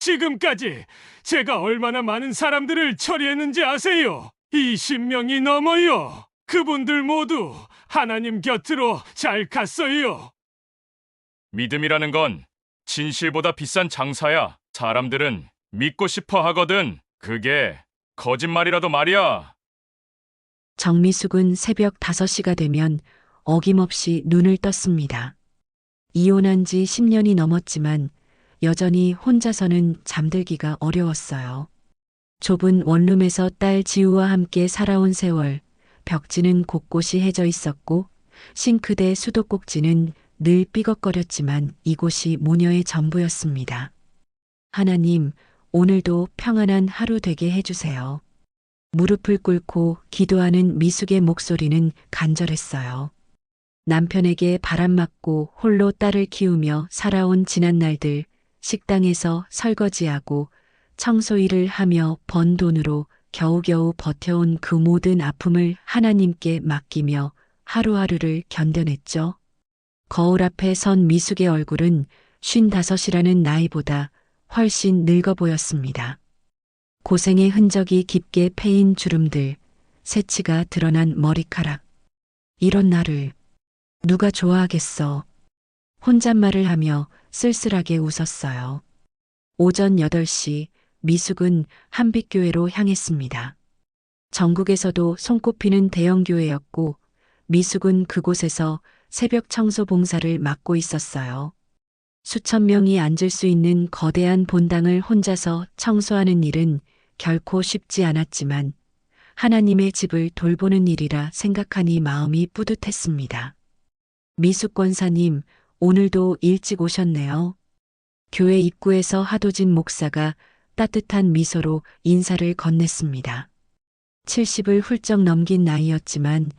지금까지 제가 얼마나 많은 사람들을 처리했는지 아세요? 20명이 넘어요. 그분들 모두 하나님 곁으로 잘 갔어요. 믿음이라는 건 진실보다 비싼 장사야. 사람들은 믿고 싶어 하거든. 그게 거짓말이라도 말이야. 정미숙은 새벽 5시가 되면 어김없이 눈을 떴습니다. 이혼한 지 10년이 넘었지만 여전히 혼자서는 잠들기가 어려웠어요. 좁은 원룸에서 딸 지우와 함께 살아온 세월, 벽지는 곳곳이 해져 있었고 싱크대 수도꼭지는 늘 삐걱거렸지만 이곳이 모녀의 전부였습니다. 하나님, 오늘도 평안한 하루 되게 해주세요. 무릎을 꿇고 기도하는 미숙의 목소리는 간절했어요. 남편에게 바람맞고 홀로 딸을 키우며 살아온 지난 날들, 식당에서 설거지하고 청소 일을 하며 번 돈으로 겨우겨우 버텨온 그 모든 아픔을 하나님께 맡기며 하루하루를 견뎌냈죠. 거울 앞에 선 미숙의 얼굴은 55이라는 나이보다 훨씬 늙어 보였습니다. 고생의 흔적이 깊게 패인 주름들, 새치가 드러난 머리카락. 이런 나를 누가 좋아하겠어. 혼잣말을 하며 쓸쓸하게 웃었어요. 오전 8시 미숙은 한빛교회로 향했습니다. 전국에서도 손꼽히는 대형교회였고 미숙은 그곳에서 새벽 청소 봉사를 맡고 있었어요. 수천 명이 앉을 수 있는 거대한 본당을 혼자서 청소하는 일은 결코 쉽지 않았지만 하나님의 집을 돌보는 일이라 생각하니 마음이 뿌듯했습니다. 미숙 권사님, 오늘도 일찍 오셨네요. 교회 입구에서 하도진 목사가 따뜻한 미소로 인사를 건넸습니다. 70을 훌쩍 넘긴 나이였지만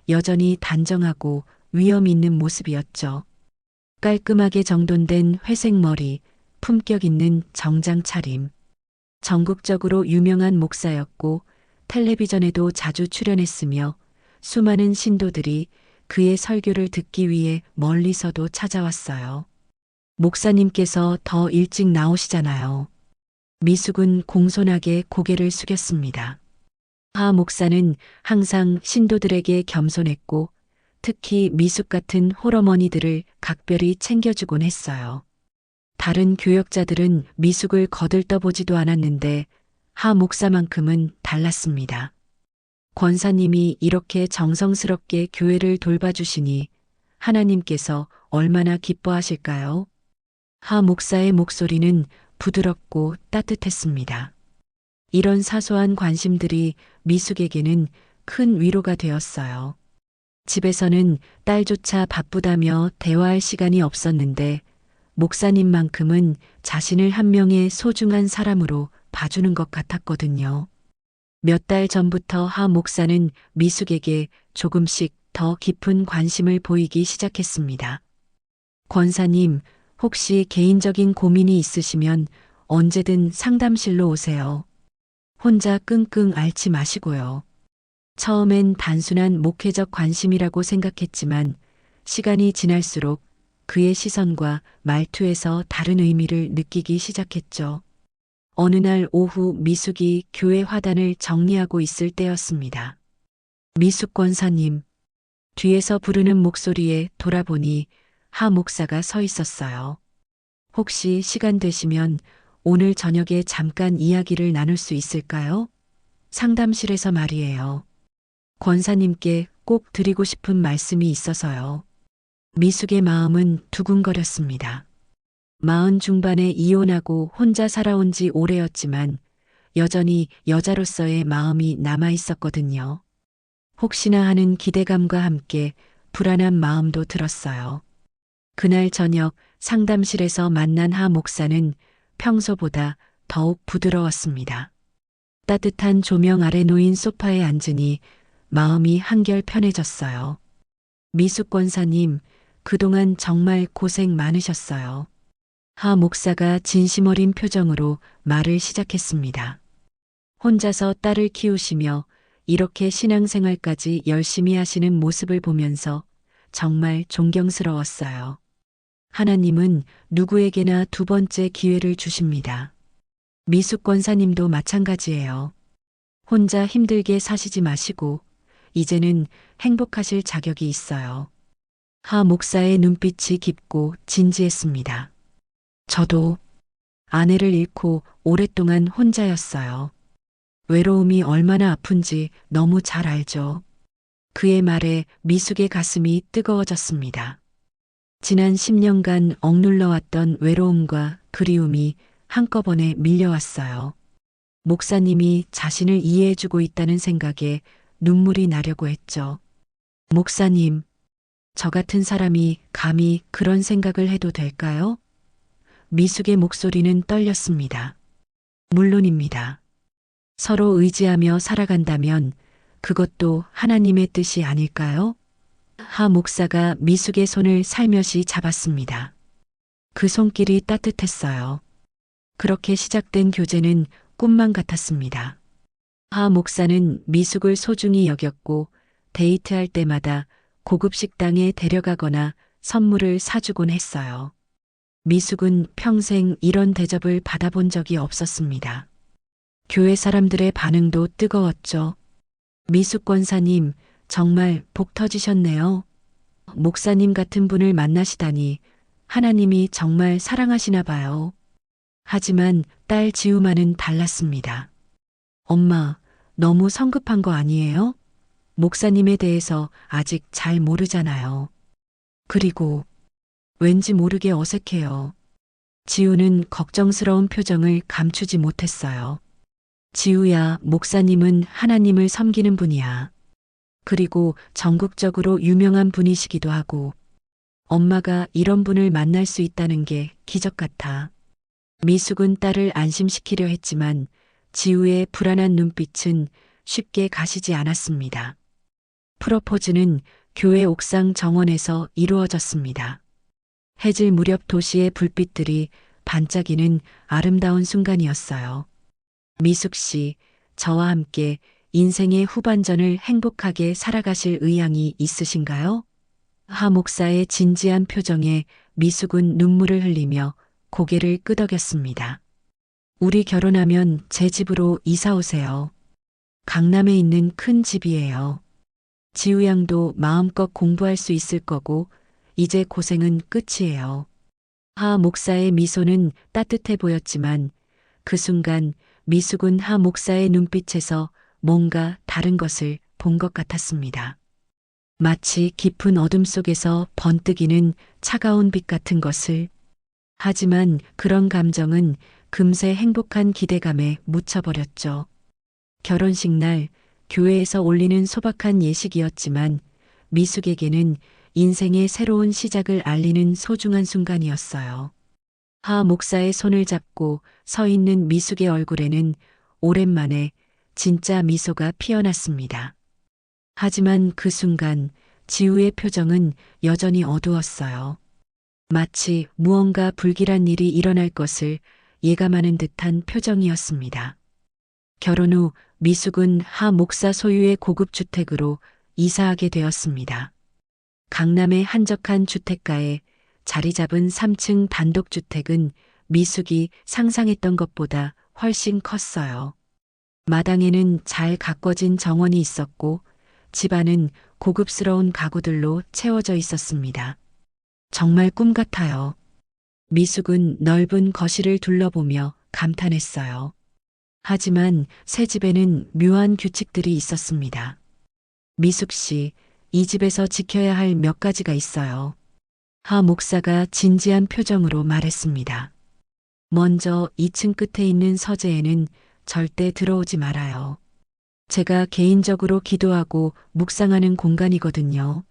여전히 단정하고 위엄 있는 모습이었죠. 깔끔하게 정돈된 회색 머리, 품격 있는 정장 차림. 전국적으로 유명한 목사였고 텔레비전에도 자주 출연했으며 수많은 신도들이 그의 설교를 듣기 위해 멀리서도 찾아왔어요. 목사님께서 더 일찍 나오시잖아요. 미숙은 공손하게 고개를 숙였습니다. 하 목사는 항상 신도들에게 겸손했고 특히 미숙 같은 홀어머니들을 각별히 챙겨주곤 했어요. 다른 교역자들은 미숙을 거들떠보지도 않았는데 하 목사만큼은 달랐습니다. 권사님이 이렇게 정성스럽게 교회를 돌봐주시니 하나님께서 얼마나 기뻐하실까요? 하 목사의 목소리는 부드럽고 따뜻했습니다. 이런 사소한 관심들이 미숙에게는 큰 위로가 되었어요. 집에서는 딸조차 바쁘다며 대화할 시간이 없었는데 목사님만큼은 자신을 한 명의 소중한 사람으로 봐주는 것 같았거든요. 몇 달 전부터 하 목사는 미숙에게 조금씩 더 깊은 관심을 보이기 시작했습니다. 권사님, 혹시 개인적인 고민이 있으시면 언제든 상담실로 오세요. 혼자 끙끙 앓지 마시고요. 처음엔 단순한 목회적 관심이라고 생각했지만 시간이 지날수록 그의 시선과 말투에서 다른 의미를 느끼기 시작했죠. 어느 날 오후 미숙이 교회 화단을 정리하고 있을 때였습니다. 미숙 권사님, 뒤에서 부르는 목소리에 돌아보니 하 목사가 서 있었어요. 혹시 시간 되시면 오늘 저녁에 잠깐 이야기를 나눌 수 있을까요? 상담실에서 말이에요. 권사님께 꼭 드리고 싶은 말씀이 있어서요. 미숙의 마음은 두근거렸습니다. 40 중반에 이혼하고 혼자 살아온 지 오래였지만 여전히 여자로서의 마음이 남아 있었거든요. 혹시나 하는 기대감과 함께 불안한 마음도 들었어요. 그날 저녁 상담실에서 만난 하 목사는 평소보다 더욱 부드러웠습니다. 따뜻한 조명 아래 놓인 소파에 앉으니 마음이 한결 편해졌어요. 미숙 권사님, 그동안 정말 고생 많으셨어요. 하 목사가 진심 어린 표정으로 말을 시작했습니다. 혼자서 딸을 키우시며 이렇게 신앙생활까지 열심히 하시는 모습을 보면서 정말 존경스러웠어요. 하나님은 누구에게나 두 번째 기회를 주십니다. 미숙 권사님도 마찬가지예요. 혼자 힘들게 사시지 마시고 이제는 행복하실 자격이 있어요. 하 목사의 눈빛이 깊고 진지했습니다. 저도 아내를 잃고 오랫동안 혼자였어요. 외로움이 얼마나 아픈지 너무 잘 알죠. 그의 말에 미숙의 가슴이 뜨거워졌습니다. 지난 10년간 억눌러왔던 외로움과 그리움이 한꺼번에 밀려왔어요. 목사님이 자신을 이해해주고 있다는 생각에 눈물이 나려고 했죠. 목사님, 저 같은 사람이 감히 그런 생각을 해도 될까요? 미숙의 목소리는 떨렸습니다. 물론입니다. 서로 의지하며 살아간다면 그것도 하나님의 뜻이 아닐까요? 하 목사가 미숙의 손을 살며시 잡았습니다. 그 손길이 따뜻했어요. 그렇게 시작된 교제는 꿈만 같았습니다. 하 목사는 미숙을 소중히 여겼고 데이트할 때마다 고급 식당에 데려가거나 선물을 사주곤 했어요. 미숙은 평생 이런 대접을 받아본 적이 없었습니다. 교회 사람들의 반응도 뜨거웠죠. 미숙 권사님, 정말 복 터지셨네요. 목사님 같은 분을 만나시다니 하나님이 정말 사랑하시나 봐요. 하지만 딸 지우만은 달랐습니다. 엄마, 너무 성급한 거 아니에요? 목사님에 대해서 아직 잘 모르잖아요. 그리고 왠지 모르게 어색해요. 지우는 걱정스러운 표정을 감추지 못했어요. 지우야, 목사님은 하나님을 섬기는 분이야. 그리고 전국적으로 유명한 분이시기도 하고, 엄마가 이런 분을 만날 수 있다는 게 기적 같아. 미숙은 딸을 안심시키려 했지만 지우의 불안한 눈빛은 쉽게 가시지 않았습니다. 프로포즈는 교회 옥상 정원에서 이루어졌습니다. 해질 무렵 도시의 불빛들이 반짝이는 아름다운 순간이었어요. 미숙 씨, 저와 함께 인생의 후반전을 행복하게 살아가실 의향이 있으신가요? 하 목사의 진지한 표정에 미숙은 눈물을 흘리며 고개를 끄덕였습니다. 우리 결혼하면 제 집으로 이사 오세요. 강남에 있는 큰 집이에요. 지우 양도 마음껏 공부할 수 있을 거고 이제 고생은 끝이에요. 하 목사의 미소는 따뜻해 보였지만 그 순간 미숙은 하 목사의 눈빛에서 뭔가 다른 것을 본 것 같았습니다. 마치 깊은 어둠 속에서 번뜩이는 차가운 빛 같은 것을. 하지만 그런 감정은 금세 행복한 기대감에 묻혀버렸죠. 결혼식 날 교회에서 올리는 소박한 예식이었지만 미숙에게는 인생의 새로운 시작을 알리는 소중한 순간이었어요. 하 목사의 손을 잡고 서 있는 미숙의 얼굴에는 오랜만에 진짜 미소가 피어났습니다. 하지만 그 순간 지우의 표정은 여전히 어두웠어요. 마치 무언가 불길한 일이 일어날 것을 예감하는 듯한 표정이었습니다. 결혼 후 미숙은 하 목사 소유의 고급 주택으로 이사하게 되었습니다. 강남의 한적한 주택가에 자리 잡은 3층 단독주택은 미숙이 상상했던 것보다 훨씬 컸어요. 마당에는 잘 가꿔진 정원이 있었고 집안은 고급스러운 가구들로 채워져 있었습니다. 정말 꿈 같아요. 미숙은 넓은 거실을 둘러보며 감탄했어요. 하지만 새 집에는 묘한 규칙들이 있었습니다. 미숙 씨, 이 집에서 지켜야 할 몇 가지가 있어요. 하 목사가 진지한 표정으로 말했습니다. 먼저 2층 끝에 있는 서재에는 절대 들어오지 말아요. 제가 개인적으로 기도하고 묵상하는 공간이거든요.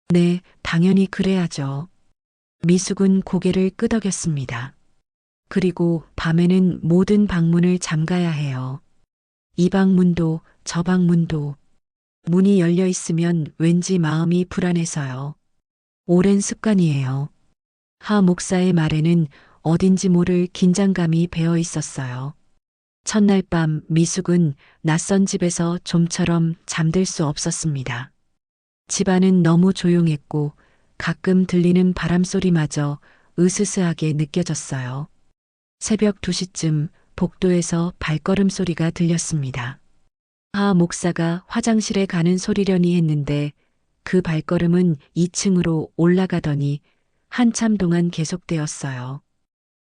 네, 당연히 그래야죠. 미숙은 고개를 끄덕였습니다. 그리고 밤에는 모든 방문을 잠가야 해요. 이 방문도 저 방문도. 문이 열려 있으면 왠지 마음이 불안해서요. 오랜 습관이에요. 하 목사의 말에는 어딘지 모를 긴장감이 배어 있었어요. 첫날 밤 미숙은 낯선 집에서 좀처럼 잠들 수 없었습니다. 집안은 너무 조용했고 가끔 들리는 바람소리마저 으스스하게 느껴졌어요. 새벽 2시쯤 복도에서 발걸음 소리가 들렸습니다. 하 목사가 화장실에 가는 소리려니 했는데 그 발걸음은 2층으로 올라가더니 한참 동안 계속되었어요.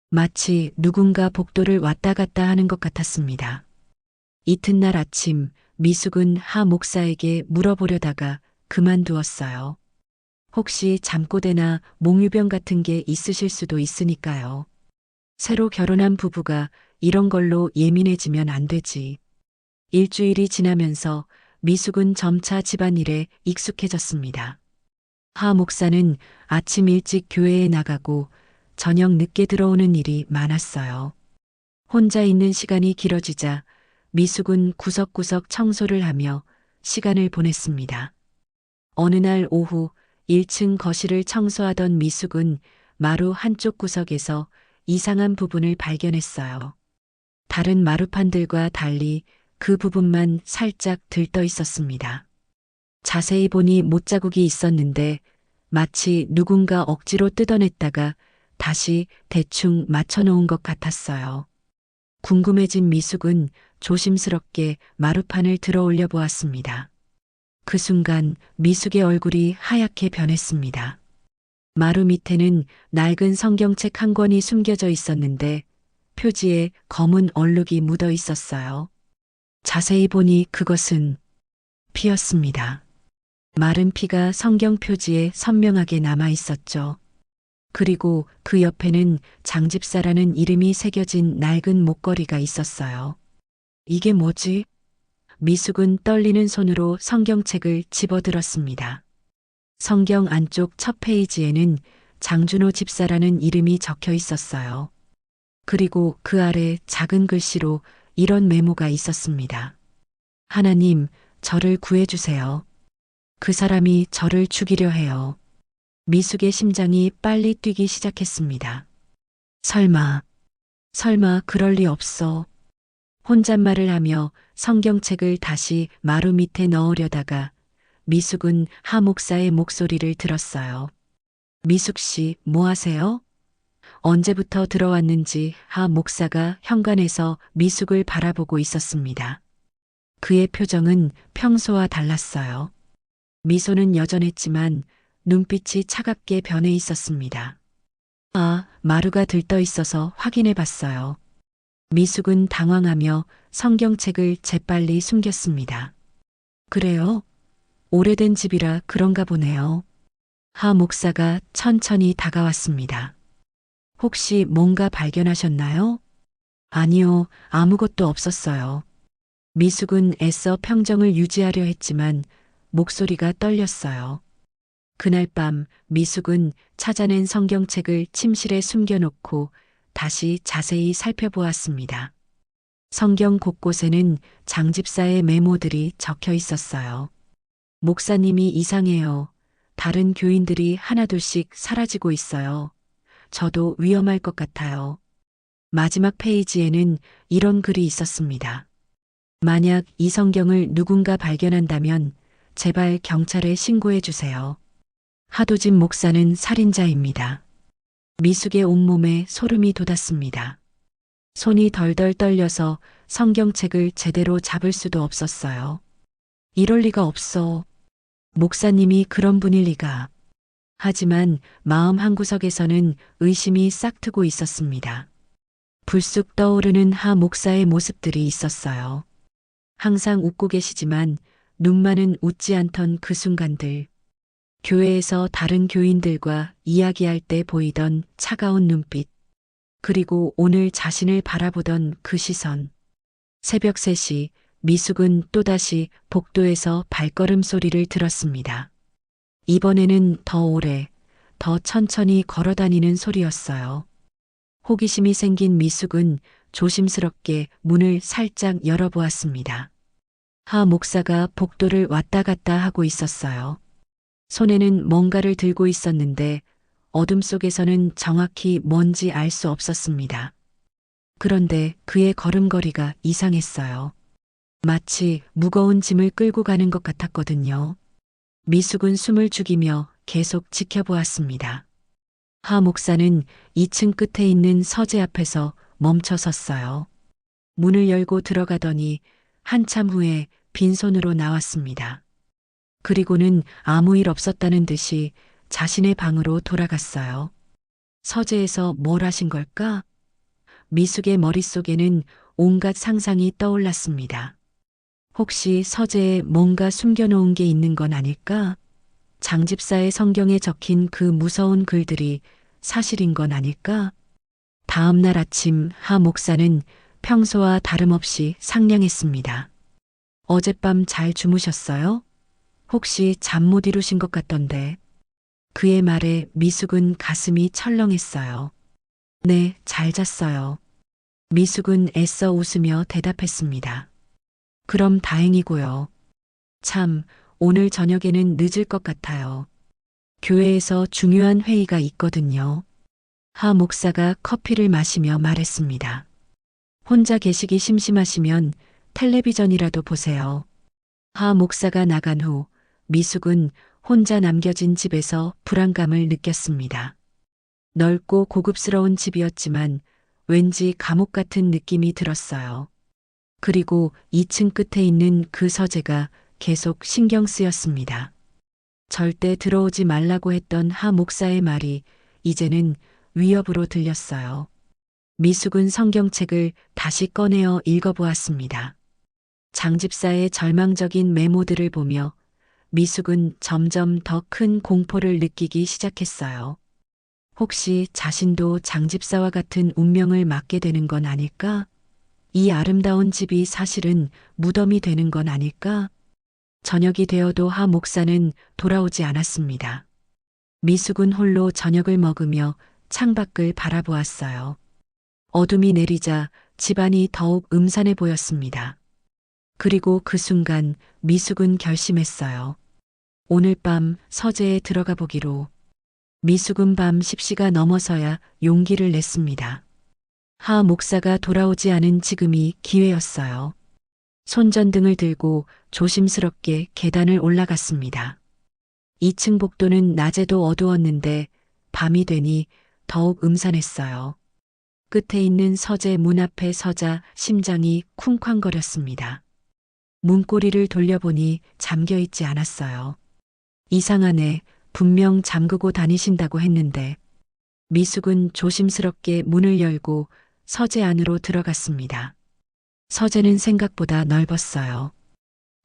마치 누군가 복도를 왔다 갔다 하는 것 같았습니다. 이튿날 아침 미숙은 하 목사에게 물어보려다가 그만두었어요. 혹시 잠꼬대나 몽유병 같은 게 있으실 수도 있으니까요. 새로 결혼한 부부가 이런 걸로 예민해지면 안 되지. 일주일이 지나면서 미숙은 점차 집안일에 익숙해졌습니다. 하 목사는 아침 일찍 교회에 나가고 저녁 늦게 들어오는 일이 많았어요. 혼자 있는 시간이 길어지자 미숙은 구석구석 청소를 하며 시간을 보냈습니다. 어느 날 오후 1층 거실을 청소하던 미숙은 마루 한쪽 구석에서 이상한 부분을 발견했어요. 다른 마루판들과 달리 그 부분만 살짝 들떠 있었습니다. 자세히 보니 못자국이 있었는데 마치 누군가 억지로 뜯어냈다가 다시 대충 맞춰놓은 것 같았어요. 궁금해진 미숙은 조심스럽게 마루판을 들어 올려 보았습니다. 그 순간 미숙의 얼굴이 하얗게 변했습니다. 마루 밑에는 낡은 성경책 한 권이 숨겨져 있었는데 표지에 검은 얼룩이 묻어 있었어요. 자세히 보니 그것은 피였습니다. 마른 피가 성경 표지에 선명하게 남아 있었죠. 그리고 그 옆에는 장집사라는 이름이 새겨진 낡은 목걸이가 있었어요. 이게 뭐지? 미숙은 떨리는 손으로 성경책을 집어들었습니다. 성경 안쪽 첫 페이지에는 장준호 집사라는 이름이 적혀 있었어요. 그리고 그 아래 작은 글씨로 이런 메모가 있었습니다. 하나님, 저를 구해주세요. 그 사람이 저를 죽이려 해요. 미숙의 심장이 빨리 뛰기 시작했습니다. 설마 그럴 리 없어. 혼잣말을 하며 성경책을 다시 마루 밑에 넣으려다가 미숙은 하 목사의 목소리를 들었어요. 미숙 씨, 뭐 하세요? 언제부터 들어왔는지 하 목사가 현관에서 미숙을 바라보고 있었습니다. 그의 표정은 평소와 달랐어요. 미소는 여전했지만 눈빛이 차갑게 변해 있었습니다. 아, 마루가 들떠 있어서 확인해 봤어요. 미숙은 당황하며 성경책을 재빨리 숨겼습니다. 그래요? 오래된 집이라 그런가 보네요. 하 목사가 천천히 다가왔습니다. 혹시 뭔가 발견하셨나요? 아니요, 아무것도 없었어요. 미숙은 애써 평정을 유지하려 했지만 목소리가 떨렸어요. 그날 밤 미숙은 찾아낸 성경책을 침실에 숨겨놓고 다시 자세히 살펴보았습니다. 성경 곳곳에는 장집사의 메모들이 적혀 있었어요. 목사님이 이상해요. 다른 교인들이 하나둘씩 사라지고 있어요. 저도 위험할 것 같아요. 마지막 페이지에는 이런 글이 있었습니다. 만약 이 성경을 누군가 발견한다면 제발 경찰에 신고해 주세요. 하도진 목사는 살인자입니다. 미숙의 온몸에 소름이 돋았습니다. 손이 덜덜 떨려서 성경책을 제대로 잡을 수도 없었어요. 이럴 리가 없어. 목사님이 그런 분일 리가. 하지만 마음 한구석에서는 의심이 싹트고 있었습니다. 불쑥 떠오르는 하 목사의 모습들이 있었어요. 항상 웃고 계시지만 눈만은 웃지 않던 그 순간들. 교회에서 다른 교인들과 이야기할 때 보이던 차가운 눈빛. 그리고 오늘 자신을 바라보던 그 시선. 새벽 3시 미숙은 또다시 복도에서 발걸음 소리를 들었습니다. 이번에는 더 오래, 더 천천히 걸어다니는 소리였어요. 호기심이 생긴 미숙은 조심스럽게 문을 살짝 열어보았습니다. 하 목사가 복도를 왔다 갔다 하고 있었어요. 손에는 뭔가를 들고 있었는데 어둠 속에서는 정확히 뭔지 알 수 없었습니다. 그런데 그의 걸음걸이가 이상했어요. 마치 무거운 짐을 끌고 가는 것 같았거든요. 미숙은 숨을 죽이며 계속 지켜보았습니다. 하 목사는 2층 끝에 있는 서재 앞에서 멈춰 섰어요. 문을 열고 들어가더니 한참 후에 빈손으로 나왔습니다. 그리고는 아무 일 없었다는 듯이 자신의 방으로 돌아갔어요. 서재에서 뭘 하신 걸까? 미숙의 머릿속에는 온갖 상상이 떠올랐습니다. 혹시 서재에 뭔가 숨겨놓은 게 있는 건 아닐까? 장집사의 성경에 적힌 그 무서운 글들이 사실인 건 아닐까? 다음 날 아침 하 목사는 평소와 다름없이 상냥했습니다. 어젯밤 잘 주무셨어요? 혹시 잠 못 이루신 것 같던데. 그의 말에 미숙은 가슴이 철렁했어요. 네, 잘 잤어요. 미숙은 애써 웃으며 대답했습니다. 그럼 다행이고요. 참, 오늘 저녁에는 늦을 것 같아요. 교회에서 중요한 회의가 있거든요. 하 목사가 커피를 마시며 말했습니다. 혼자 계시기 심심하시면 텔레비전이라도 보세요. 하 목사가 나간 후 미숙은 혼자 남겨진 집에서 불안감을 느꼈습니다. 넓고 고급스러운 집이었지만 왠지 감옥 같은 느낌이 들었어요. 그리고 2층 끝에 있는 그 서재가 계속 신경 쓰였습니다. 절대 들어오지 말라고 했던 하 목사의 말이 이제는 위협으로 들렸어요. 미숙은 성경책을 다시 꺼내어 읽어보았습니다. 장집사의 절망적인 메모들을 보며 미숙은 점점 더 큰 공포를 느끼기 시작했어요. 혹시 자신도 장집사와 같은 운명을 맞게 되는 건 아닐까? 이 아름다운 집이 사실은 무덤이 되는 건 아닐까? 저녁이 되어도 하 목사는 돌아오지 않았습니다. 미숙은 홀로 저녁을 먹으며 창밖을 바라보았어요. 어둠이 내리자 집안이 더욱 음산해 보였습니다. 그리고 그 순간 미숙은 결심했어요. 오늘 밤 서재에 들어가 보기로. 미숙은 밤 10시가 넘어서야 용기를 냈습니다. 하 목사가 돌아오지 않은 지금이 기회였어요. 손전등을 들고 조심스럽게 계단을 올라갔습니다. 2층 복도는 낮에도 어두웠는데 밤이 되니 더욱 음산했어요. 끝에 있는 서재 문 앞에 서자 심장이 쿵쾅거렸습니다. 문고리를 돌려보니 잠겨 있지 않았어요. 이상하네. 분명 잠그고 다니신다고 했는데. 미숙은 조심스럽게 문을 열고 서재 안으로 들어갔습니다. 서재는 생각보다 넓었어요.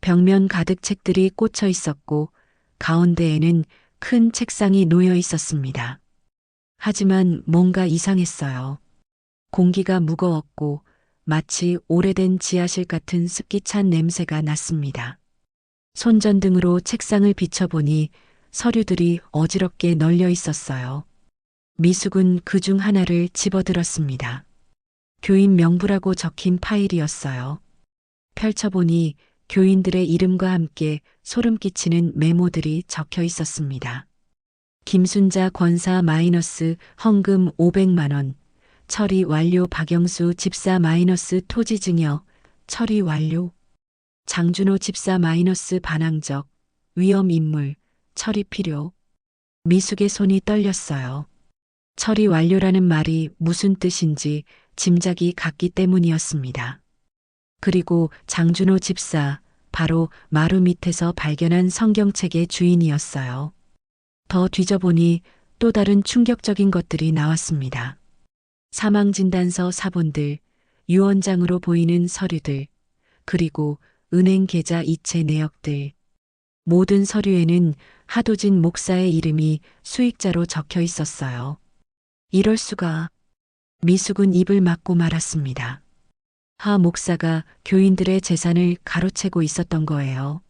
벽면 가득 책들이 꽂혀 있었고 가운데에는 큰 책상이 놓여 있었습니다. 하지만 뭔가 이상했어요. 공기가 무거웠고 마치 오래된 지하실 같은 습기찬 냄새가 났습니다. 손전등으로 책상을 비춰보니 서류들이 어지럽게 널려 있었어요. 미숙은 그중 하나를 집어들었습니다. 교인 명부라고 적힌 파일이었어요. 펼쳐보니 교인들의 이름과 함께 소름 끼치는 메모들이 적혀 있었습니다. 김순자 권사 마이너스 헌금 500만 원, 처리 완료 박영수 집사 마이너스 토지 증여, 처리 완료. 장준호 집사 마이너스 반항적, 위험 인물, 처리 필요. 미숙의 손이 떨렸어요. 처리 완료라는 말이 무슨 뜻인지 짐작이 갔기 때문이었습니다. 그리고 장준호 집사, 바로 마루 밑에서 발견한 성경책의 주인이었어요. 더 뒤져보니 또 다른 충격적인 것들이 나왔습니다. 사망진단서 사본들, 유언장으로 보이는 서류들, 그리고 은행 계좌 이체 내역들. 모든 서류에는 하도진 목사의 이름이 수익자로 적혀 있었어요. 이럴 수가. 미숙은 입을 막고 말았습니다. 하 목사가 교인들의 재산을 가로채고 있었던 거예요.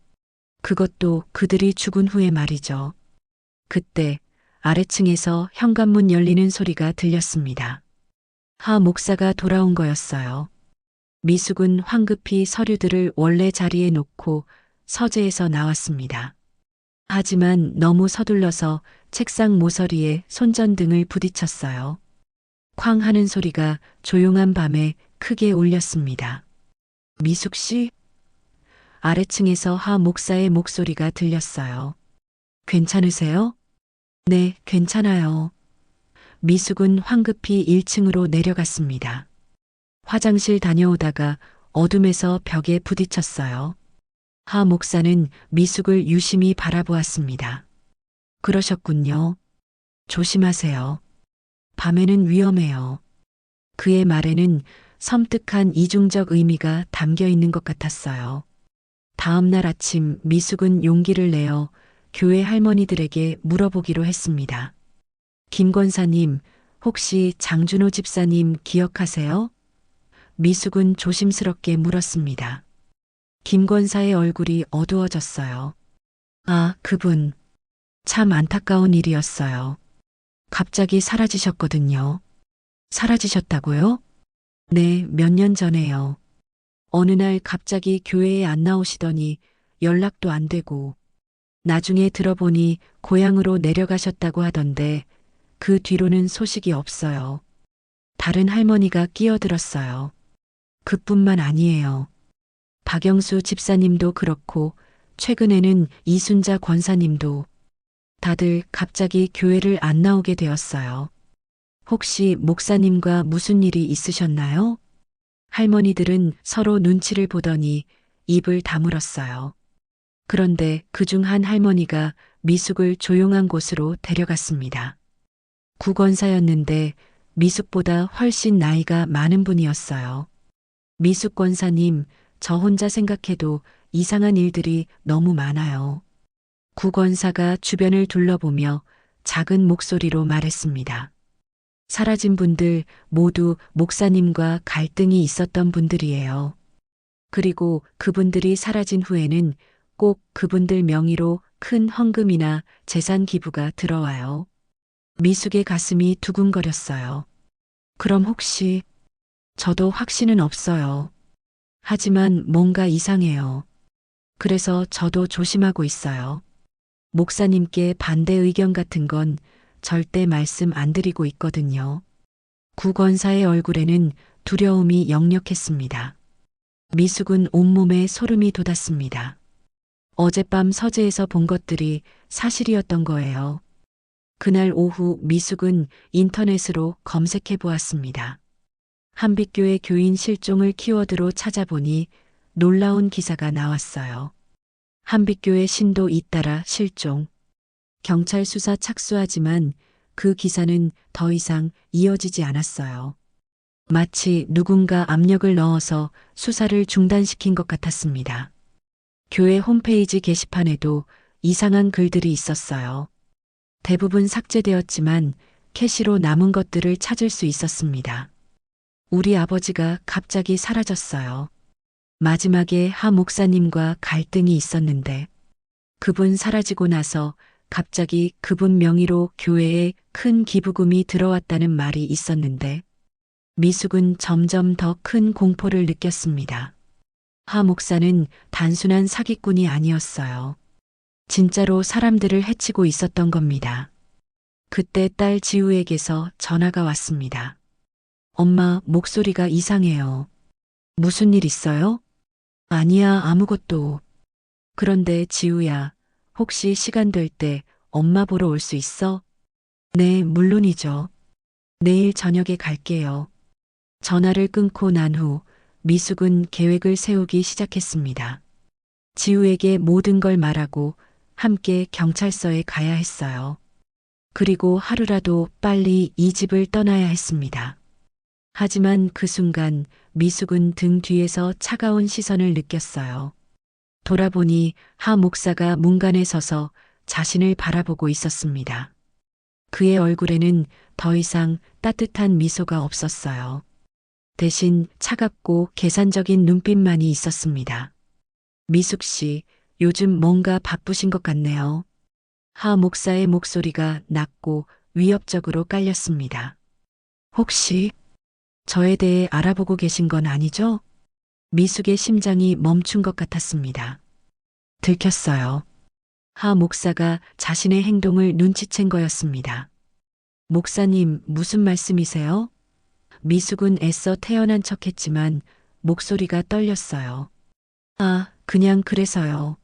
그것도 그들이 죽은 후에 말이죠. 그때 아래층에서 현관문 열리는 소리가 들렸습니다. 하 목사가 돌아온 거였어요. 미숙은 황급히 서류들을 원래 자리에 놓고 서재에서 나왔습니다. 하지만 너무 서둘러서 책상 모서리에 손전등을 부딪혔어요. 쾅 하는 소리가 조용한 밤에 크게 울렸습니다. 미숙 씨? 아래층에서 하 목사의 목소리가 들렸어요. 괜찮으세요? 네, 괜찮아요. 미숙은 황급히 1층으로 내려갔습니다. 화장실 다녀오다가 어둠에서 벽에 부딪혔어요. 하 목사는 미숙을 유심히 바라보았습니다. 그러셨군요. 조심하세요. 밤에는 위험해요. 그의 말에는 섬뜩한 이중적 의미가 담겨 있는 것 같았어요. 다음 날 아침 미숙은 용기를 내어 교회 할머니들에게 물어보기로 했습니다. 김 권사님, 혹시 장준호 집사님 기억하세요? 미숙은 조심스럽게 물었습니다. 김 권사의 얼굴이 어두워졌어요. 아, 그분. 참 안타까운 일이었어요. 갑자기 사라지셨거든요. 사라지셨다고요? 네, 몇 년 전에요. 어느 날 갑자기 교회에 안 나오시더니 연락도 안 되고, 나중에 들어보니 고향으로 내려가셨다고 하던데 그 뒤로는 소식이 없어요. 다른 할머니가 끼어들었어요. 그뿐만 아니에요. 박영수 집사님도 그렇고 최근에는 이순자 권사님도 다들 갑자기 교회를 안 나오게 되었어요. 혹시 목사님과 무슨 일이 있으셨나요? 할머니들은 서로 눈치를 보더니 입을 다물었어요. 그런데 그중 한 할머니가 미숙을 조용한 곳으로 데려갔습니다. 구권사였는데 미숙보다 훨씬 나이가 많은 분이었어요. 미숙 권사님, 저 혼자 생각해도 이상한 일들이 너무 많아요. 구권사가 주변을 둘러보며 작은 목소리로 말했습니다. 사라진 분들 모두 목사님과 갈등이 있었던 분들이에요. 그리고 그분들이 사라진 후에는 꼭 그분들 명의로 큰 헌금이나 재산 기부가 들어와요. 미숙의 가슴이 두근거렸어요. 그럼 혹시 저도 확신은 없어요. 하지만 뭔가 이상해요. 그래서 저도 조심하고 있어요. 목사님께 반대 의견 같은 건 절대 말씀 안 드리고 있거든요. 구권사의 얼굴에는 두려움이 역력했습니다. 미숙은 온몸에 소름이 돋았습니다. 어젯밤 서재에서 본 것들이 사실이었던 거예요. 그날 오후 미숙은 인터넷으로 검색해 보았습니다. 한빛교회 교인 실종을 키워드로 찾아보니 놀라운 기사가 나왔어요. 한빛교회 신도 잇따라 실종. 경찰 수사 착수하지만 그 기사는 더 이상 이어지지 않았어요. 마치 누군가 압력을 넣어서 수사를 중단시킨 것 같았습니다. 교회 홈페이지 게시판에도 이상한 글들이 있었어요. 대부분 삭제되었지만 캐시로 남은 것들을 찾을 수 있었습니다. 우리 아버지가 갑자기 사라졌어요. 마지막에 하 목사님과 갈등이 있었는데 그분 사라지고 나서 갑자기 그분 명의로 교회에 큰 기부금이 들어왔다는 말이 있었는데 미숙은 점점 더 큰 공포를 느꼈습니다. 하 목사는 단순한 사기꾼이 아니었어요. 진짜로 사람들을 해치고 있었던 겁니다. 그때 딸 지우에게서 전화가 왔습니다. 엄마, 목소리가 이상해요. 무슨 일 있어요? 아니야, 아무것도. 그런데 지우야, 혹시 시간 될 때 엄마 보러 올 수 있어? 네, 물론이죠. 내일 저녁에 갈게요. 전화를 끊고 난 후 미숙은 계획을 세우기 시작했습니다. 지우에게 모든 걸 말하고 함께 경찰서에 가야 했어요. 그리고 하루라도 빨리 이 집을 떠나야 했습니다. 하지만 그 순간 미숙은 등 뒤에서 차가운 시선을 느꼈어요. 돌아보니 하 목사가 문간에 서서 자신을 바라보고 있었습니다. 그의 얼굴에는 더 이상 따뜻한 미소가 없었어요. 대신 차갑고 계산적인 눈빛만이 있었습니다. 미숙 씨, 요즘 뭔가 바쁘신 것 같네요. 하 목사의 목소리가 낮고 위협적으로 깔렸습니다. 혹시 저에 대해 알아보고 계신 건 아니죠? 미숙의 심장이 멈춘 것 같았습니다. 들켰어요. 하 목사가 자신의 행동을 눈치챈 거였습니다. 목사님, 무슨 말씀이세요? 미숙은 애써 태연한 척했지만 목소리가 떨렸어요. 아, 그냥 그래서요.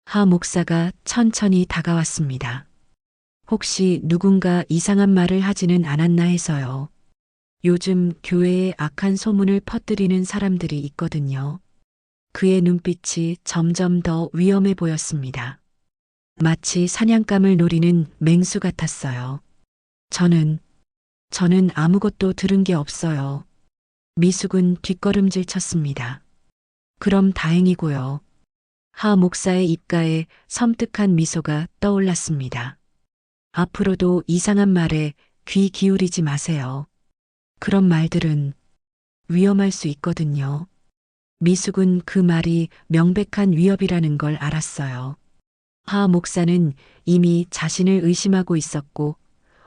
하 목사가 천천히 다가왔습니다. 혹시 누군가 이상한 말을 하지는 않았나 해서요. 요즘 교회에 악한 소문을 퍼뜨리는 사람들이 있거든요. 그의 눈빛이 점점 더 위험해 보였습니다. 마치 사냥감을 노리는 맹수 같았어요. 저는 아무것도 들은 게 없어요. 미숙은 뒷걸음질 쳤습니다. 그럼 다행이고요. 하 목사의 입가에 섬뜩한 미소가 떠올랐습니다. 앞으로도 이상한 말에 귀 기울이지 마세요. 그런 말들은 위험할 수 있거든요. 미숙은 그 말이 명백한 위협이라는 걸 알았어요. 하 목사는 이미 자신을 의심하고 있었고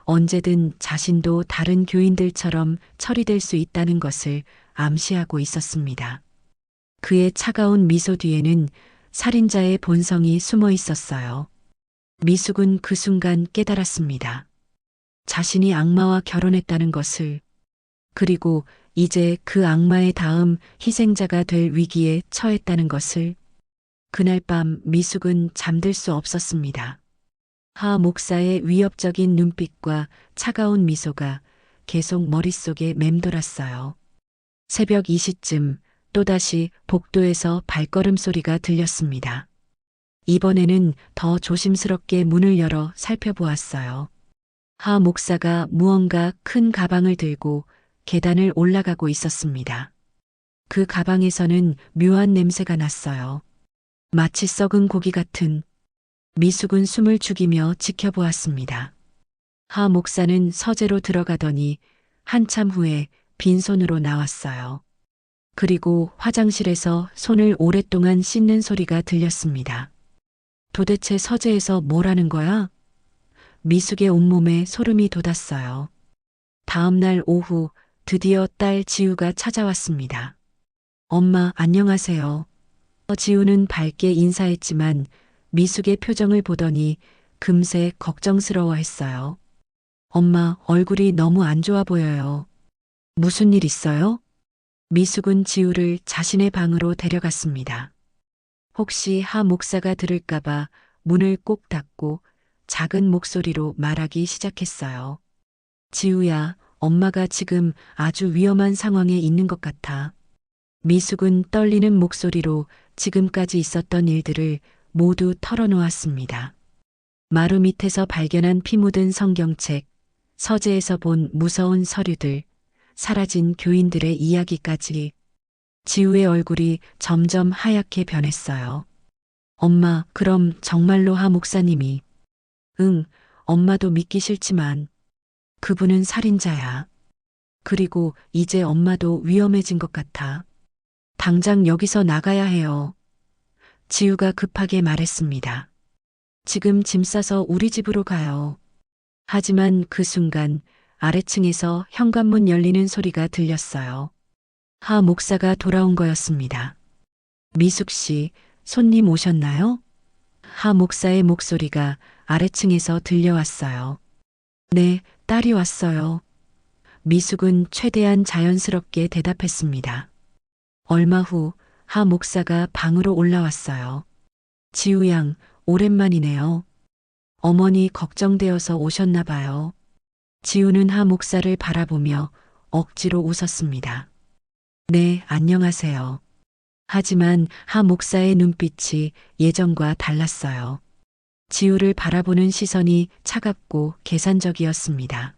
언제든 자신도 다른 교인들처럼 처리될 수 있다는 것을 암시하고 있었습니다. 그의 차가운 미소 뒤에는 살인자의 본성이 숨어 있었어요. 미숙은 그 순간 깨달았습니다. 자신이 악마와 결혼했다는 것을, 그리고 이제 그 악마의 다음 희생자가 될 위기에 처했다는 것을. 그날 밤 미숙은 잠들 수 없었습니다. 하 목사의 위협적인 눈빛과 차가운 미소가 계속 머릿속에 맴돌았어요. 새벽 2시쯤 또다시 복도에서 발걸음 소리가 들렸습니다. 이번에는 더 조심스럽게 문을 열어 살펴보았어요. 하 목사가 무언가 큰 가방을 들고 계단을 올라가고 있었습니다. 그 가방에서는 묘한 냄새가 났어요. 마치 썩은 고기 같은. 미숙은 숨을 죽이며 지켜보았습니다. 하 목사는 서재로 들어가더니 한참 후에 빈손으로 나왔어요. 그리고 화장실에서 손을 오랫동안 씻는 소리가 들렸습니다. 도대체 서재에서 뭘 하는 거야? 미숙의 온몸에 소름이 돋았어요. 다음 날 오후 드디어 딸 지우가 찾아왔습니다. 엄마, 안녕하세요. 지우는 밝게 인사했지만 미숙의 표정을 보더니 금세 걱정스러워했어요. 엄마, 얼굴이 너무 안 좋아 보여요. 무슨 일 있어요? 미숙은 지우를 자신의 방으로 데려갔습니다. 혹시 하 목사가 들을까봐 문을 꼭 닫고 작은 목소리로 말하기 시작했어요. 지우야, 엄마가 지금 아주 위험한 상황에 있는 것 같아. 미숙은 떨리는 목소리로 지금까지 있었던 일들을 모두 털어놓았습니다. 마루 밑에서 발견한 피 묻은 성경책, 서재에서 본 무서운 서류들, 사라진 교인들의 이야기까지. 지우의 얼굴이 점점 하얗게 변했어요. 엄마, 그럼 정말로 하 목사님이. 응, 엄마도 믿기 싫지만 그분은 살인자야. 그리고 이제 엄마도 위험해진 것 같아. 당장 여기서 나가야 해요. 지우가 급하게 말했습니다. 지금 짐 싸서 우리 집으로 가요. 하지만 그 순간 아래층에서 현관문 열리는 소리가 들렸어요. 하 목사가 돌아온 거였습니다. 미숙 씨, 손님 오셨나요? 하 목사의 목소리가 아래층에서 들려왔어요. 네, 딸이 왔어요. 미숙은 최대한 자연스럽게 대답했습니다. 얼마 후 하 목사가 방으로 올라왔어요. 지우 양, 오랜만이네요. 어머니 걱정되어서 오셨나 봐요. 지우는 하 목사를 바라보며 억지로 웃었습니다. 네, 안녕하세요. 하지만 하 목사의 눈빛이 예전과 달랐어요. 지우를 바라보는 시선이 차갑고 계산적이었습니다.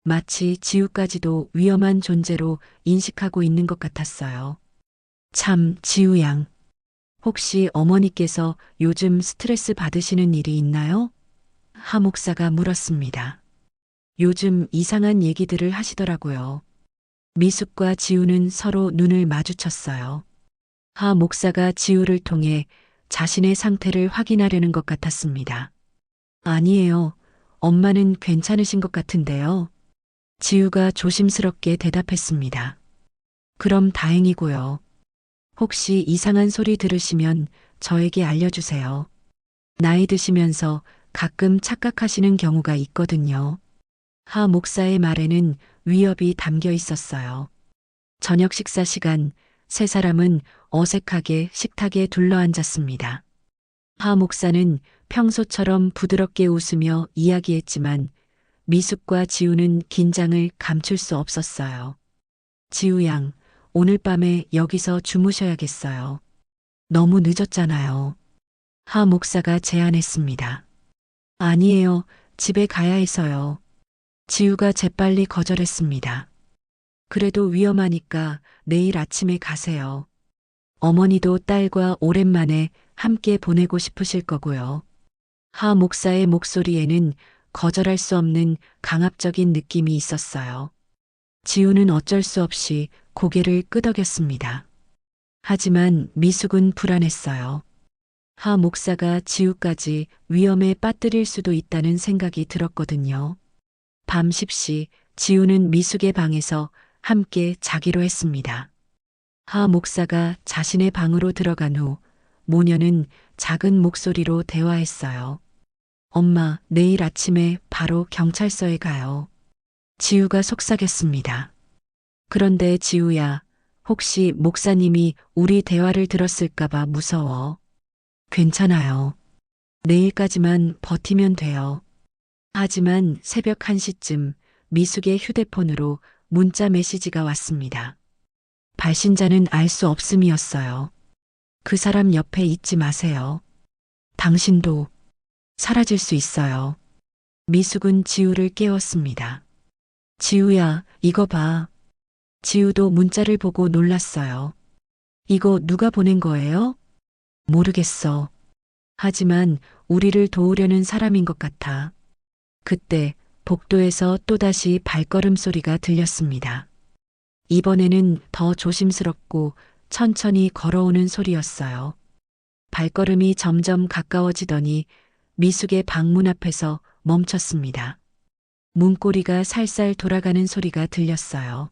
마치 지우까지도 위험한 존재로 인식하고 있는 것 같았어요. 참, 지우 양. 혹시 어머니께서 요즘 스트레스 받으시는 일이 있나요? 하 목사가 물었습니다. 요즘 이상한 얘기들을 하시더라고요. 미숙과 지우는 서로 눈을 마주쳤어요. 하 목사가 지우를 통해 자신의 상태를 확인하려는 것 같았습니다. 아니에요. 엄마는 괜찮으신 것 같은데요. 지우가 조심스럽게 대답했습니다. 그럼 다행이고요. 혹시 이상한 소리 들으시면 저에게 알려주세요. 나이 드시면서 가끔 착각하시는 경우가 있거든요. 하 목사의 말에는 위협이 담겨 있었어요. 저녁 식사 시간, 세 사람은 어색하게 식탁에 둘러앉았습니다. 하 목사는 평소처럼 부드럽게 웃으며 이야기했지만 미숙과 지우는 긴장을 감출 수 없었어요. 지우 양, 오늘 밤에 여기서 주무셔야겠어요. 너무 늦었잖아요. 하 목사가 제안했습니다. 아니에요. 집에 가야 해서요. 지우가 재빨리 거절했습니다. 그래도 위험하니까 내일 아침에 가세요. 어머니도 딸과 오랜만에 함께 보내고 싶으실 거고요. 하 목사의 목소리에는 거절할 수 없는 강압적인 느낌이 있었어요. 지우는 어쩔 수 없이 고개를 끄덕였습니다. 하지만 미숙은 불안했어요. 하 목사가 지우까지 위험에 빠뜨릴 수도 있다는 생각이 들었거든요. 밤 10시 지우는 미숙의 방에서 함께 자기로 했습니다. 하 목사가 자신의 방으로 들어간 후 모녀는 작은 목소리로 대화했어요. 엄마, 내일 아침에 바로 경찰서에 가요. 지우가 속삭였습니다. 그런데 지우야, 혹시 목사님이 우리 대화를 들었을까봐 무서워. 괜찮아요. 내일까지만 버티면 돼요. 하지만 새벽 1시쯤 미숙의 휴대폰으로 문자 메시지가 왔습니다. 발신자는 알 수 없음이었어요. 그 사람 옆에 있지 마세요. 당신도 사라질 수 있어요. 미숙은 지우를 깨웠습니다. 지우야, 이거 봐. 지우도 문자를 보고 놀랐어요. 이거 누가 보낸 거예요? 모르겠어. 하지만 우리를 도우려는 사람인 것 같아. 그때 복도에서 또다시 발걸음 소리가 들렸습니다. 이번에는 더 조심스럽고 천천히 걸어오는 소리였어요. 발걸음이 점점 가까워지더니 미숙의 방문 앞에서 멈췄습니다. 문고리가 살살 돌아가는 소리가 들렸어요.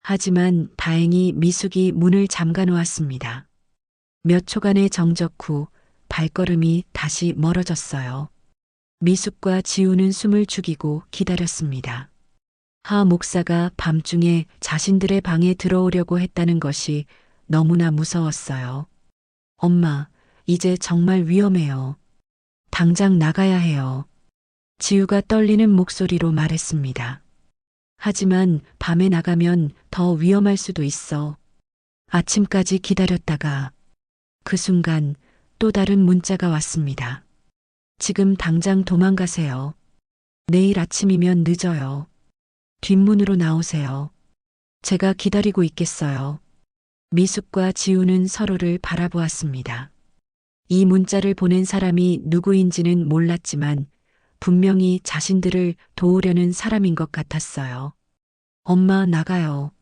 하지만 다행히 미숙이 문을 잠가 놓았습니다. 몇 초간의 정적 후 발걸음이 다시 멀어졌어요. 미숙과 지우는 숨을 죽이고 기다렸습니다. 하 목사가 밤중에 자신들의 방에 들어오려고 했다는 것이 너무나 무서웠어요. 엄마, 이제 정말 위험해요. 당장 나가야 해요. 지우가 떨리는 목소리로 말했습니다. 하지만 밤에 나가면 더 위험할 수도 있어. 아침까지 기다렸다가 그 순간 또 다른 문자가 왔습니다. 지금 당장 도망가세요. 내일 아침이면 늦어요. 뒷문으로 나오세요. 제가 기다리고 있겠어요. 미숙과 지우는 서로를 바라보았습니다. 이 문자를 보낸 사람이 누구인지는 몰랐지만 분명히 자신들을 도우려는 사람인 것 같았어요. 엄마, 나가요.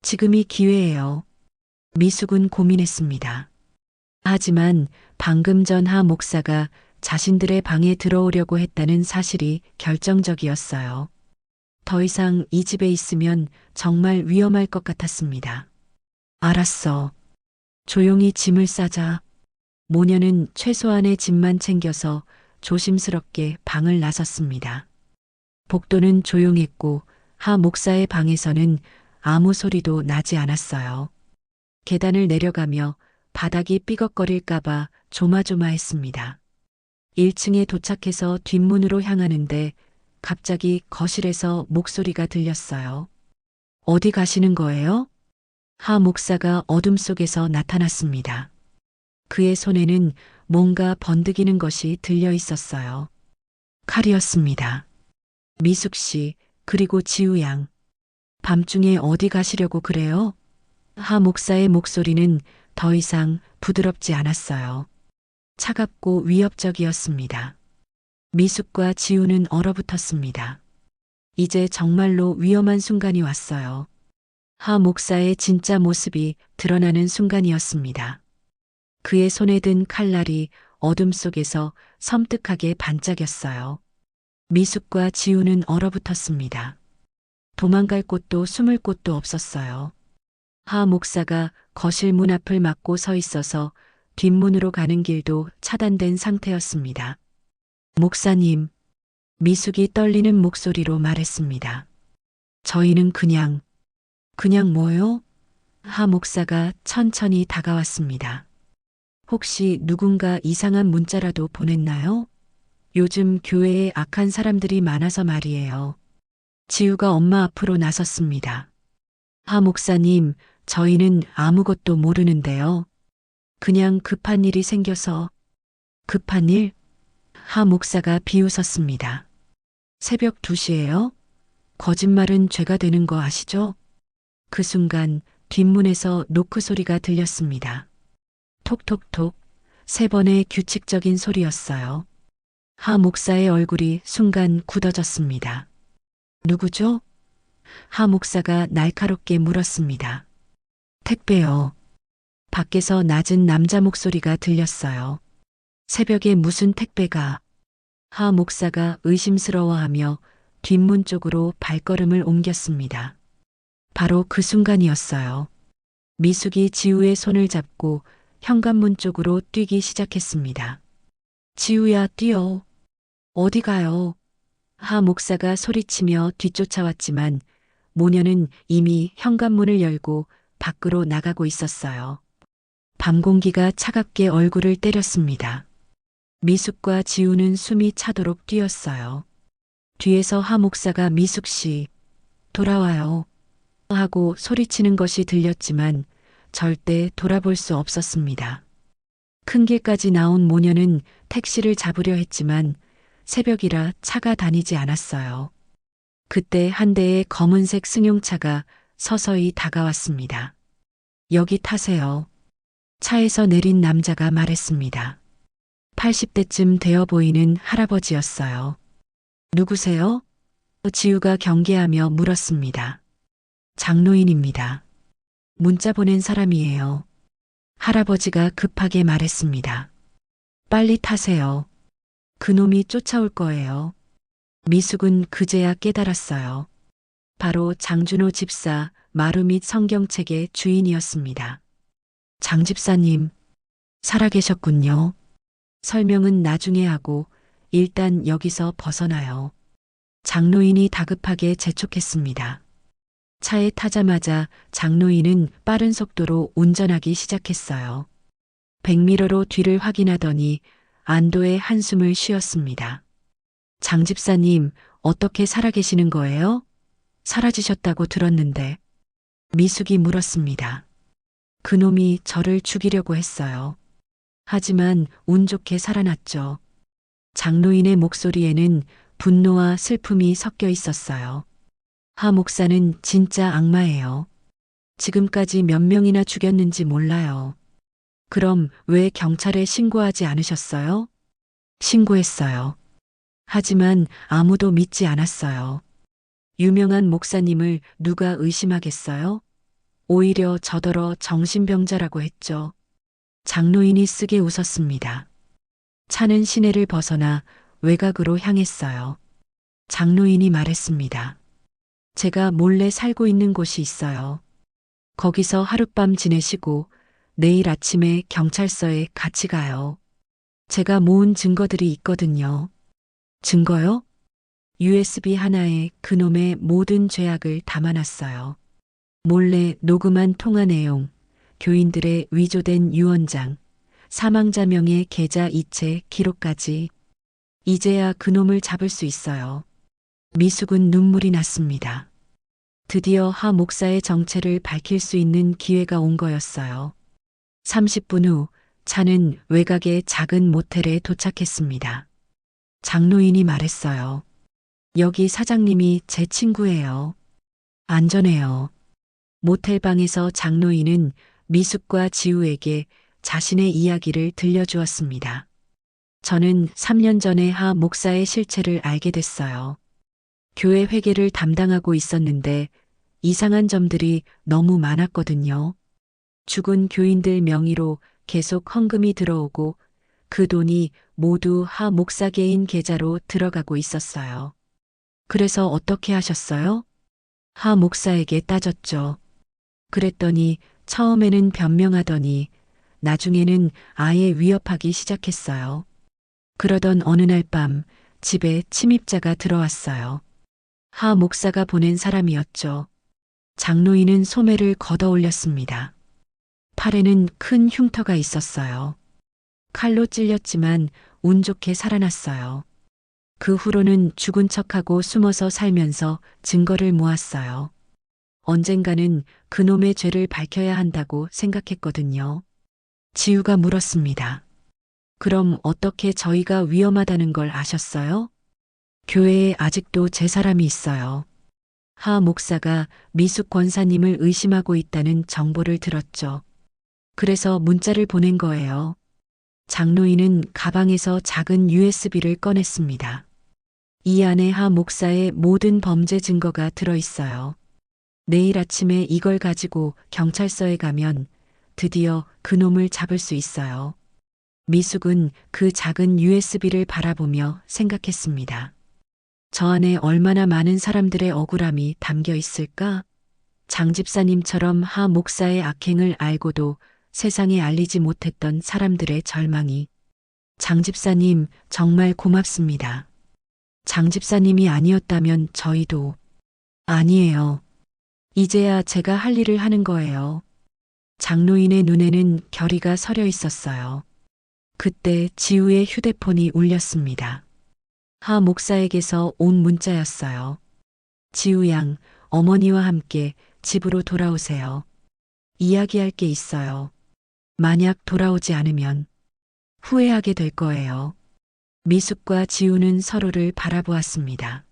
지금이 기회예요. 미숙은 고민했습니다. 하지만 방금 전 하 목사가 자신들의 방에 들어오려고 했다는 사실이 결정적이었어요. 더 이상 이 집에 있으면 정말 위험할 것 같았습니다. 알았어. 조용히 짐을 싸자. 모녀는 최소한의 짐만 챙겨서 조심스럽게 방을 나섰습니다. 복도는 조용했고 하 목사의 방에서는 아무 소리도 나지 않았어요. 계단을 내려가며 바닥이 삐걱거릴까봐 조마조마했습니다. 1층에 도착해서 뒷문으로 향하는데 갑자기 거실에서 목소리가 들렸어요. 어디 가시는 거예요? 하 목사가 어둠 속에서 나타났습니다. 그의 손에는 뭔가 번득이는 것이 들려 있었어요. 칼이었습니다. 미숙 씨, 그리고 지우 양. 밤중에 어디 가시려고 그래요? 하 목사의 목소리는 더 이상 부드럽지 않았어요. 차갑고 위협적이었습니다. 미숙과 지우는 얼어붙었습니다. 이제 정말로 위험한 순간이 왔어요. 하 목사의 진짜 모습이 드러나는 순간이었습니다. 그의 손에 든 칼날이 어둠 속에서 섬뜩하게 반짝였어요. 미숙과 지우는 얼어붙었습니다. 도망갈 곳도 숨을 곳도 없었어요. 하 목사가 거실 문 앞을 막고 서 있어서 뒷문으로 가는 길도 차단된 상태였습니다. 목사님, 미숙이 떨리는 목소리로 말했습니다. 저희는 그냥 뭐요? 하 목사가 천천히 다가왔습니다. 혹시 누군가 이상한 문자라도 보냈나요? 요즘 교회에 악한 사람들이 많아서 말이에요. 지우가 엄마 앞으로 나섰습니다. 하 목사님, 저희는 아무것도 모르는데요. 그냥 급한 일이 생겨서. 급한 일? 하 목사가 비웃었습니다. 새벽 2시예요? 거짓말은 죄가 되는 거 아시죠? 그 순간 뒷문에서 노크 소리가 들렸습니다. 톡톡톡 3번의 규칙적인 소리였어요. 하 목사의 얼굴이 순간 굳어졌습니다. 누구죠? 하 목사가 날카롭게 물었습니다. 택배요. 밖에서 낮은 남자 목소리가 들렸어요. 새벽에 무슨 택배가? 하 목사가 의심스러워하며 뒷문 쪽으로 발걸음을 옮겼습니다. 바로 그 순간이었어요. 미숙이 지우의 손을 잡고 현관문 쪽으로 뛰기 시작했습니다. 지우야, 뛰어. 어디 가요? 하 목사가 소리치며 뒤쫓아왔지만 모녀는 이미 현관문을 열고 밖으로 나가고 있었어요. 밤 공기가 차갑게 얼굴을 때렸습니다. 미숙과 지우는 숨이 차도록 뛰었어요. 뒤에서 하 목사가 미숙 씨, 돌아와요. 하고 소리치는 것이 들렸지만 절대 돌아볼 수 없었습니다. 큰 길까지 나온 모녀는 택시를 잡으려 했지만 새벽이라 차가 다니지 않았어요. 그때 한 대의 검은색 승용차가 서서히 다가왔습니다. 여기 타세요. 차에서 내린 남자가 말했습니다. 80대쯤 되어 보이는 할아버지였어요. 누구세요? 지우가 경계하며 물었습니다. 장로인입니다. 문자 보낸 사람이에요. 할아버지가 급하게 말했습니다. 빨리 타세요. 그놈이 쫓아올 거예요. 미숙은 그제야 깨달았어요. 바로 장준호 집사 마루 및 성경책의 주인이었습니다. 장 집사님, 살아계셨군요. 설명은 나중에 하고 일단 여기서 벗어나요. 장로인이 다급하게 재촉했습니다. 차에 타자마자 장로인은 빠른 속도로 운전하기 시작했어요. 백미러로 뒤를 확인하더니 안도의 한숨을 쉬었습니다. 장 집사님, 어떻게 살아계시는 거예요? 사라지셨다고 들었는데. 미숙이 물었습니다. 그놈이 저를 죽이려고 했어요. 하지만 운 좋게 살아났죠. 장로인의 목소리에는 분노와 슬픔이 섞여 있었어요. 하 목사는 진짜 악마예요. 지금까지 몇 명이나 죽였는지 몰라요. 그럼 왜 경찰에 신고하지 않으셨어요? 신고했어요. 하지만 아무도 믿지 않았어요. 유명한 목사님을 누가 의심하겠어요? 오히려 저더러 정신병자라고 했죠. 장로인이 쓰게 웃었습니다. 차는 시내를 벗어나 외곽으로 향했어요. 장로인이 말했습니다. 제가 몰래 살고 있는 곳이 있어요. 거기서 하룻밤 지내시고 내일 아침에 경찰서에 같이 가요. 제가 모은 증거들이 있거든요. 증거요? USB 하나에 그놈의 모든 죄악을 담아놨어요. 몰래 녹음한 통화 내용, 교인들의 위조된 유언장, 사망자 명의 계좌 이체 기록까지. 이제야 그놈을 잡을 수 있어요. 미숙은 눈물이 났습니다. 드디어 하 목사의 정체를 밝힐 수 있는 기회가 온 거였어요. 30분 후 차는 외곽의 작은 모텔에 도착했습니다. 장로인이 말했어요. 여기 사장님이 제 친구예요. 안전해요. 모텔 방에서 장로인은 미숙과 지우에게 자신의 이야기를 들려주었습니다. 저는 3년 전에 하 목사의 실체를 알게 됐어요. 교회 회계를 담당하고 있었는데 이상한 점들이 너무 많았거든요. 죽은 교인들 명의로 계속 헌금이 들어오고 그 돈이 모두 하 목사 개인 계좌로 들어가고 있었어요. 그래서 어떻게 하셨어요? 하 목사에게 따졌죠. 그랬더니 처음에는 변명하더니 나중에는 아예 위협하기 시작했어요. 그러던 어느 날 밤 집에 침입자가 들어왔어요. 하 목사가 보낸 사람이었죠. 장로인은 소매를 걷어 올렸습니다. 팔에는 큰 흉터가 있었어요. 칼로 찔렸지만 운 좋게 살아났어요. 그 후로는 죽은 척하고 숨어서 살면서 증거를 모았어요. 언젠가는 그놈의 죄를 밝혀야 한다고 생각했거든요. 지우가 물었습니다. 그럼 어떻게 저희가 위험하다는 걸 아셨어요? 교회에 아직도 제 사람이 있어요. 하 목사가 미숙 권사님을 의심하고 있다는 정보를 들었죠. 그래서 문자를 보낸 거예요. 장로인은 가방에서 작은 USB를 꺼냈습니다. 이 안에 하 목사의 모든 범죄 증거가 들어 있어요. 내일 아침에 이걸 가지고 경찰서에 가면 드디어 그놈을 잡을 수 있어요. 미숙은 그 작은 USB를 바라보며 생각했습니다. 저 안에 얼마나 많은 사람들의 억울함이 담겨 있을까? 장 집사님처럼 하 목사의 악행을 알고도 세상에 알리지 못했던 사람들의 절망이. 장 집사님, 정말 고맙습니다. 장 집사님이 아니었다면 저희도. 아니에요. 이제야 제가 할 일을 하는 거예요. 장로인의 눈에는 결의가 서려 있었어요. 그때 지우의 휴대폰이 울렸습니다. 하 목사에게서 온 문자였어요. 지우 양, 어머니와 함께 집으로 돌아오세요. 이야기할 게 있어요. 만약 돌아오지 않으면 후회하게 될 거예요. 미숙과 지우는 서로를 바라보았습니다.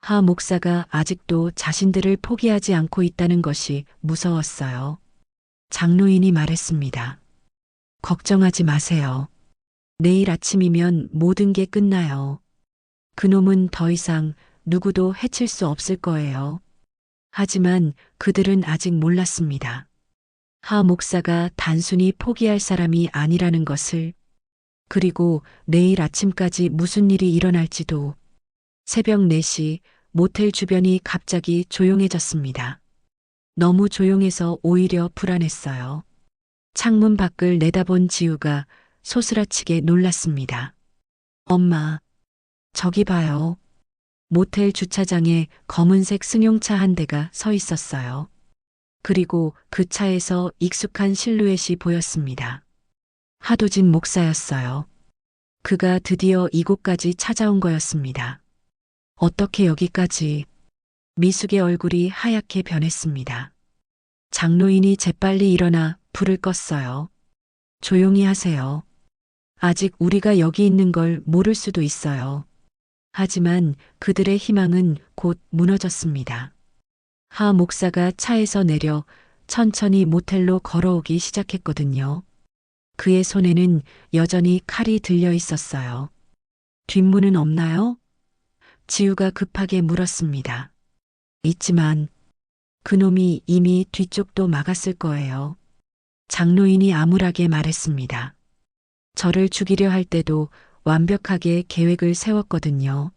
하 목사가 아직도 자신들을 포기하지 않고 있다는 것이 무서웠어요. 장로인이 말했습니다. 걱정하지 마세요. 내일 아침이면 모든 게 끝나요. 그놈은 더 이상 누구도 해칠 수 없을 거예요. 하지만 그들은 아직 몰랐습니다. 하 목사가 단순히 포기할 사람이 아니라는 것을, 그리고 내일 아침까지 무슨 일이 일어날지도. 새벽 4시 모텔 주변이 갑자기 조용해졌습니다. 너무 조용해서 오히려 불안했어요. 창문 밖을 내다본 지우가 소스라치게 놀랐습니다. 엄마, 저기 봐요. 모텔 주차장에 검은색 승용차 한 대가 서 있었어요. 그리고 그 차에서 익숙한 실루엣이 보였습니다. 하도진 목사였어요. 그가 드디어 이곳까지 찾아온 거였습니다. 어떻게 여기까지? 미숙의 얼굴이 하얗게 변했습니다. 장로인이 재빨리 일어나 불을 껐어요. 조용히 하세요. 아직 우리가 여기 있는 걸 모를 수도 있어요. 하지만 그들의 희망은 곧 무너졌습니다. 하 목사가 차에서 내려 천천히 모텔로 걸어오기 시작했거든요. 그의 손에는 여전히 칼이 들려 있었어요. 뒷문은 없나요? 지우가 급하게 물었습니다. 있지만 그놈이 이미 뒤쪽도 막았을 거예요. 장로인이 암울하게 말했습니다. 저를 죽이려 할 때도 완벽하게 계획을 세웠거든요.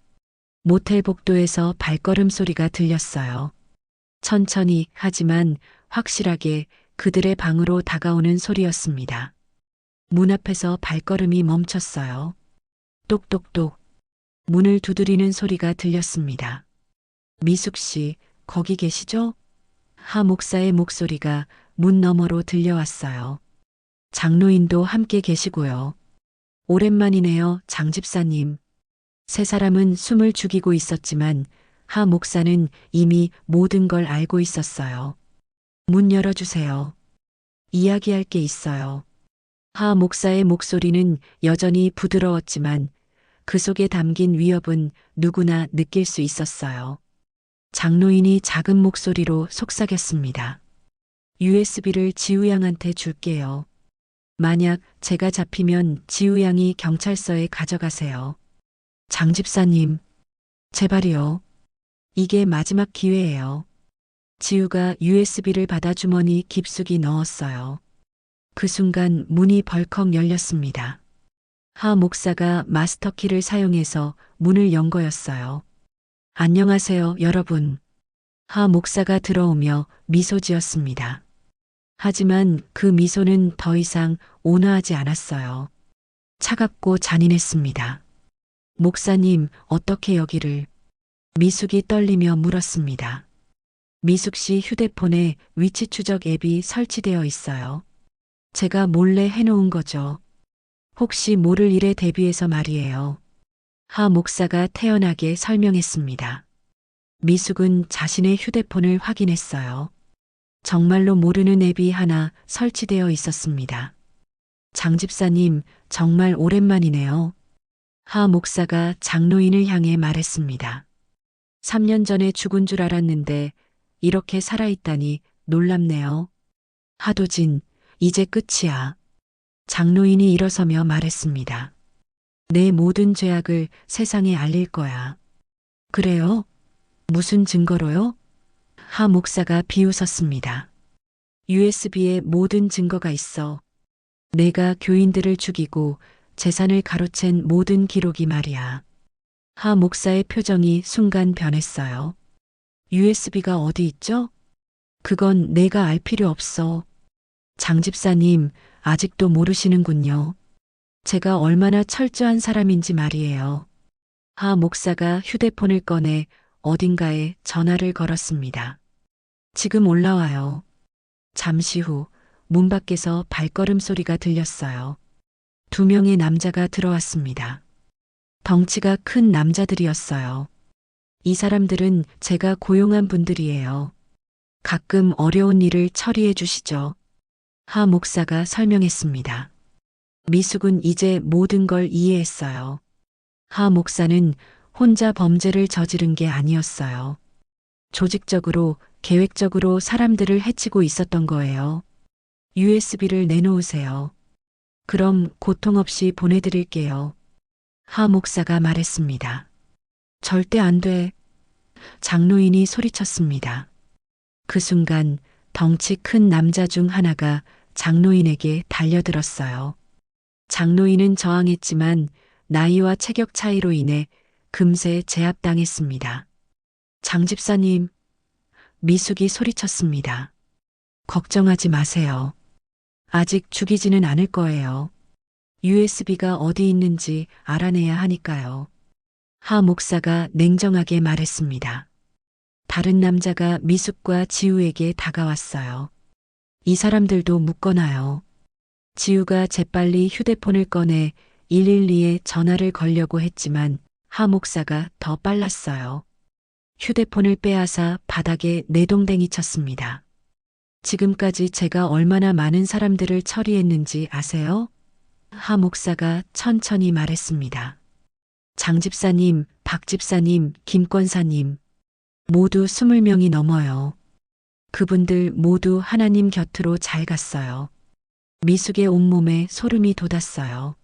모텔 복도에서 발걸음 소리가 들렸어요. 천천히 하지만 확실하게 그들의 방으로 다가오는 소리였습니다. 문 앞에서 발걸음이 멈췄어요. 똑똑똑. 문을 두드리는 소리가 들렸습니다. 미숙 씨, 거기 계시죠? 하 목사의 목소리가 문 너머로 들려왔어요. 장로인도 함께 계시고요. 오랜만이네요, 장 집사님. 세 사람은 숨을 죽이고 있었지만 하 목사는 이미 모든 걸 알고 있었어요. 문 열어주세요. 이야기할 게 있어요. 하 목사의 목소리는 여전히 부드러웠지만 그 속에 담긴 위협은 누구나 느낄 수 있었어요. 장로인이 작은 목소리로 속삭였습니다. USB를 지우 양한테 줄게요. 만약 제가 잡히면 지우 양이 경찰서에 가져가세요. 장 집사님, 제발이요. 이게 마지막 기회예요. 지우가 USB를 받아 주머니 깊숙이 넣었어요. 그 순간 문이 벌컥 열렸습니다. 하 목사가 마스터키를 사용해서 문을 연 거였어요. 안녕하세요, 여러분. 하 목사가 들어오며 미소 지었습니다. 하지만 그 미소는 더 이상 온화하지 않았어요. 차갑고 잔인했습니다. 목사님, 어떻게 여기를? 미숙이 떨리며 물었습니다. 미숙 씨 휴대폰에 위치 추적 앱이 설치되어 있어요. 제가 몰래 해놓은 거죠. 혹시 모를 일에 대비해서 말이에요. 하 목사가 태연하게 설명했습니다. 미숙은 자신의 휴대폰을 확인했어요. 정말로 모르는 앱이 하나 설치되어 있었습니다. 장 집사님, 정말 오랜만이네요. 하 목사가 장로인을 향해 말했습니다. 3년 전에 죽은 줄 알았는데 이렇게 살아있다니 놀랍네요. 하도진, 이제 끝이야. 장로인이 일어서며 말했습니다. 내 모든 죄악을 세상에 알릴 거야. 그래요? 무슨 증거로요? 하 목사가 비웃었습니다. USB에 모든 증거가 있어. 내가 교인들을 죽이고 재산을 가로챈 모든 기록이 말이야. 하 목사의 표정이 순간 변했어요. USB가 어디 있죠? 그건 내가 알 필요 없어. 장 집사님, 아직도 모르시는군요. 제가 얼마나 철저한 사람인지 말이에요. 하 목사가 휴대폰을 꺼내 어딘가에 전화를 걸었습니다. 지금 올라와요. 잠시 후 문 밖에서 발걸음 소리가 들렸어요. 2명의 남자가 들어왔습니다. 덩치가 큰 남자들이었어요. 이 사람들은 제가 고용한 분들이에요. 가끔 어려운 일을 처리해 주시죠. 하 목사가 설명했습니다. 미숙은 이제 모든 걸 이해했어요. 하 목사는 혼자 범죄를 저지른 게 아니었어요. 조직적으로, 계획적으로 사람들을 해치고 있었던 거예요. USB를 내놓으세요. 그럼 고통 없이 보내드릴게요. 하 목사가 말했습니다. 절대 안 돼. 장로인이 소리쳤습니다. 그 순간 덩치 큰 남자 중 하나가 장로인에게 달려들었어요. 장로인은 저항했지만 나이와 체격 차이로 인해 금세 제압당했습니다. 장 집사님, 미숙이 소리쳤습니다. 걱정하지 마세요. 아직 죽이지는 않을 거예요. USB가 어디 있는지 알아내야 하니까요. 하 목사가 냉정하게 말했습니다. 다른 남자가 미숙과 지우에게 다가왔어요. 이 사람들도 묶어놔요. 지우가 재빨리 휴대폰을 꺼내 112에 전화를 걸려고 했지만 하 목사가 더 빨랐어요. 휴대폰을 빼앗아 바닥에 내동댕이 쳤습니다. 지금까지 제가 얼마나 많은 사람들을 처리했는지 아세요? 하 목사가 천천히 말했습니다. 장 집사님, 박 집사님, 김 권사님, 모두 20명이 넘어요. 그분들 모두 하나님 곁으로 잘 갔어요. 미숙의 온몸에 소름이 돋았어요.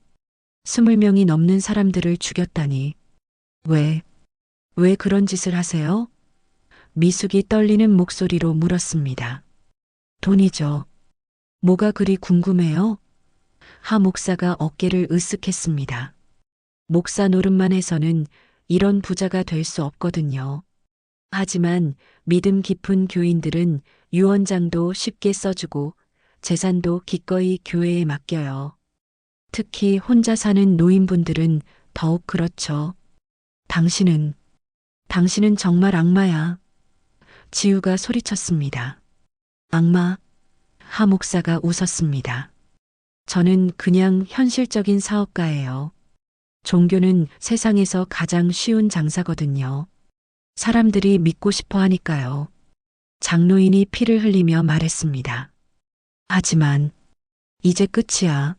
20명이 넘는 사람들을 죽였다니. 왜 그런 짓을 하세요? 미숙이 떨리는 목소리로 물었습니다. 돈이죠. 뭐가 그리 궁금해요? 하 목사가 어깨를 으쓱했습니다. 목사 노릇만 해서는 이런 부자가 될 수 없거든요. 하지만 믿음 깊은 교인들은 유언장도 쉽게 써주고 재산도 기꺼이 교회에 맡겨요. 특히 혼자 사는 노인분들은 더욱 그렇죠. 당신은 정말 악마야. 지우가 소리쳤습니다. 악마? 하 목사가 웃었습니다. 저는 그냥 현실적인 사업가예요. 종교는 세상에서 가장 쉬운 장사거든요. 사람들이 믿고 싶어 하니까요. 장로인이 피를 흘리며 말했습니다. 하지만 이제 끝이야.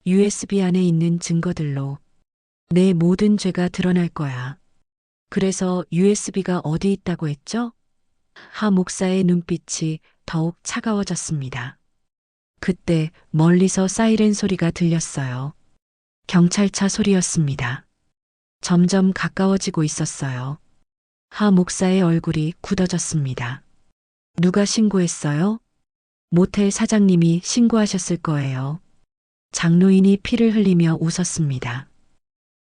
USB 안에 있는 증거들로 내 모든 죄가 드러날 거야. 그래서 USB가 어디 있다고 했죠? 하 목사의 눈빛이 더욱 차가워졌습니다. 그때 멀리서 사이렌 소리가 들렸어요. 경찰차 소리였습니다. 점점 가까워지고 있었어요. 하 목사의 얼굴이 굳어졌습니다. 누가 신고했어요? 모텔 사장님이 신고하셨을 거예요. 장로인이 피를 흘리며 웃었습니다.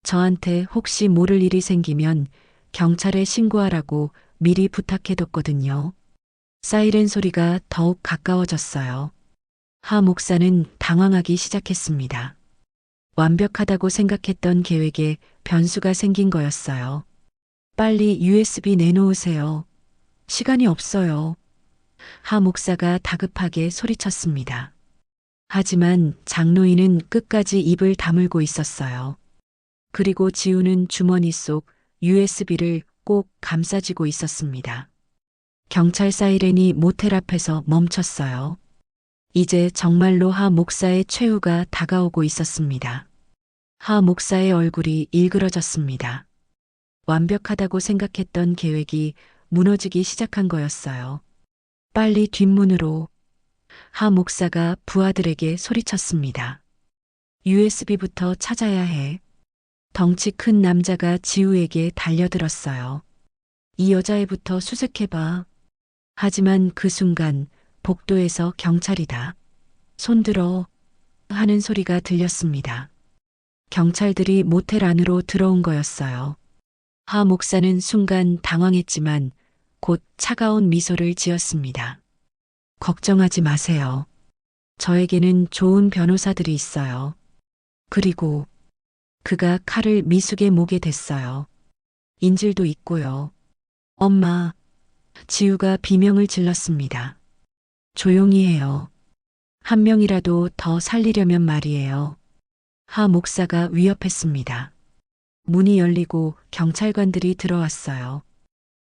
저한테 혹시 모를 일이 생기면 경찰에 신고하라고 미리 부탁해뒀거든요. 사이렌 소리가 더욱 가까워졌어요. 하 목사는 당황하기 시작했습니다. 완벽하다고 생각했던 계획에 변수가 생긴 거였어요. 빨리 USB 내놓으세요. 시간이 없어요. 하 목사가 다급하게 소리쳤습니다. 하지만 장로인은 끝까지 입을 다물고 있었어요. 그리고 지우는 주머니 속 USB를 꼭 감싸쥐고 있었습니다. 경찰 사이렌이 모텔 앞에서 멈췄어요. 이제 정말로 하 목사의 최후가 다가오고 있었습니다. 하 목사의 얼굴이 일그러졌습니다. 완벽하다고 생각했던 계획이 무너지기 시작한 거였어요. 빨리 뒷문으로. 하 목사가 부하들에게 소리쳤습니다. USB부터 찾아야 해. 덩치 큰 남자가 지우에게 달려들었어요. 이 여자애부터 수색해봐. 하지만 그 순간 복도에서 경찰이다. 손들어 하는 소리가 들렸습니다. 경찰들이 모텔 안으로 들어온 거였어요. 하 목사는 순간 당황했지만 곧 차가운 미소를 지었습니다. 걱정하지 마세요. 저에게는 좋은 변호사들이 있어요. 그리고 그가 칼을 미숙의 목에 댔어요. 인질도 있고요. 엄마, 지우가 비명을 질렀습니다. 조용히 해요. 한 명이라도 더 살리려면 말이에요. 하 목사가 위협했습니다. 문이 열리고 경찰관들이 들어왔어요.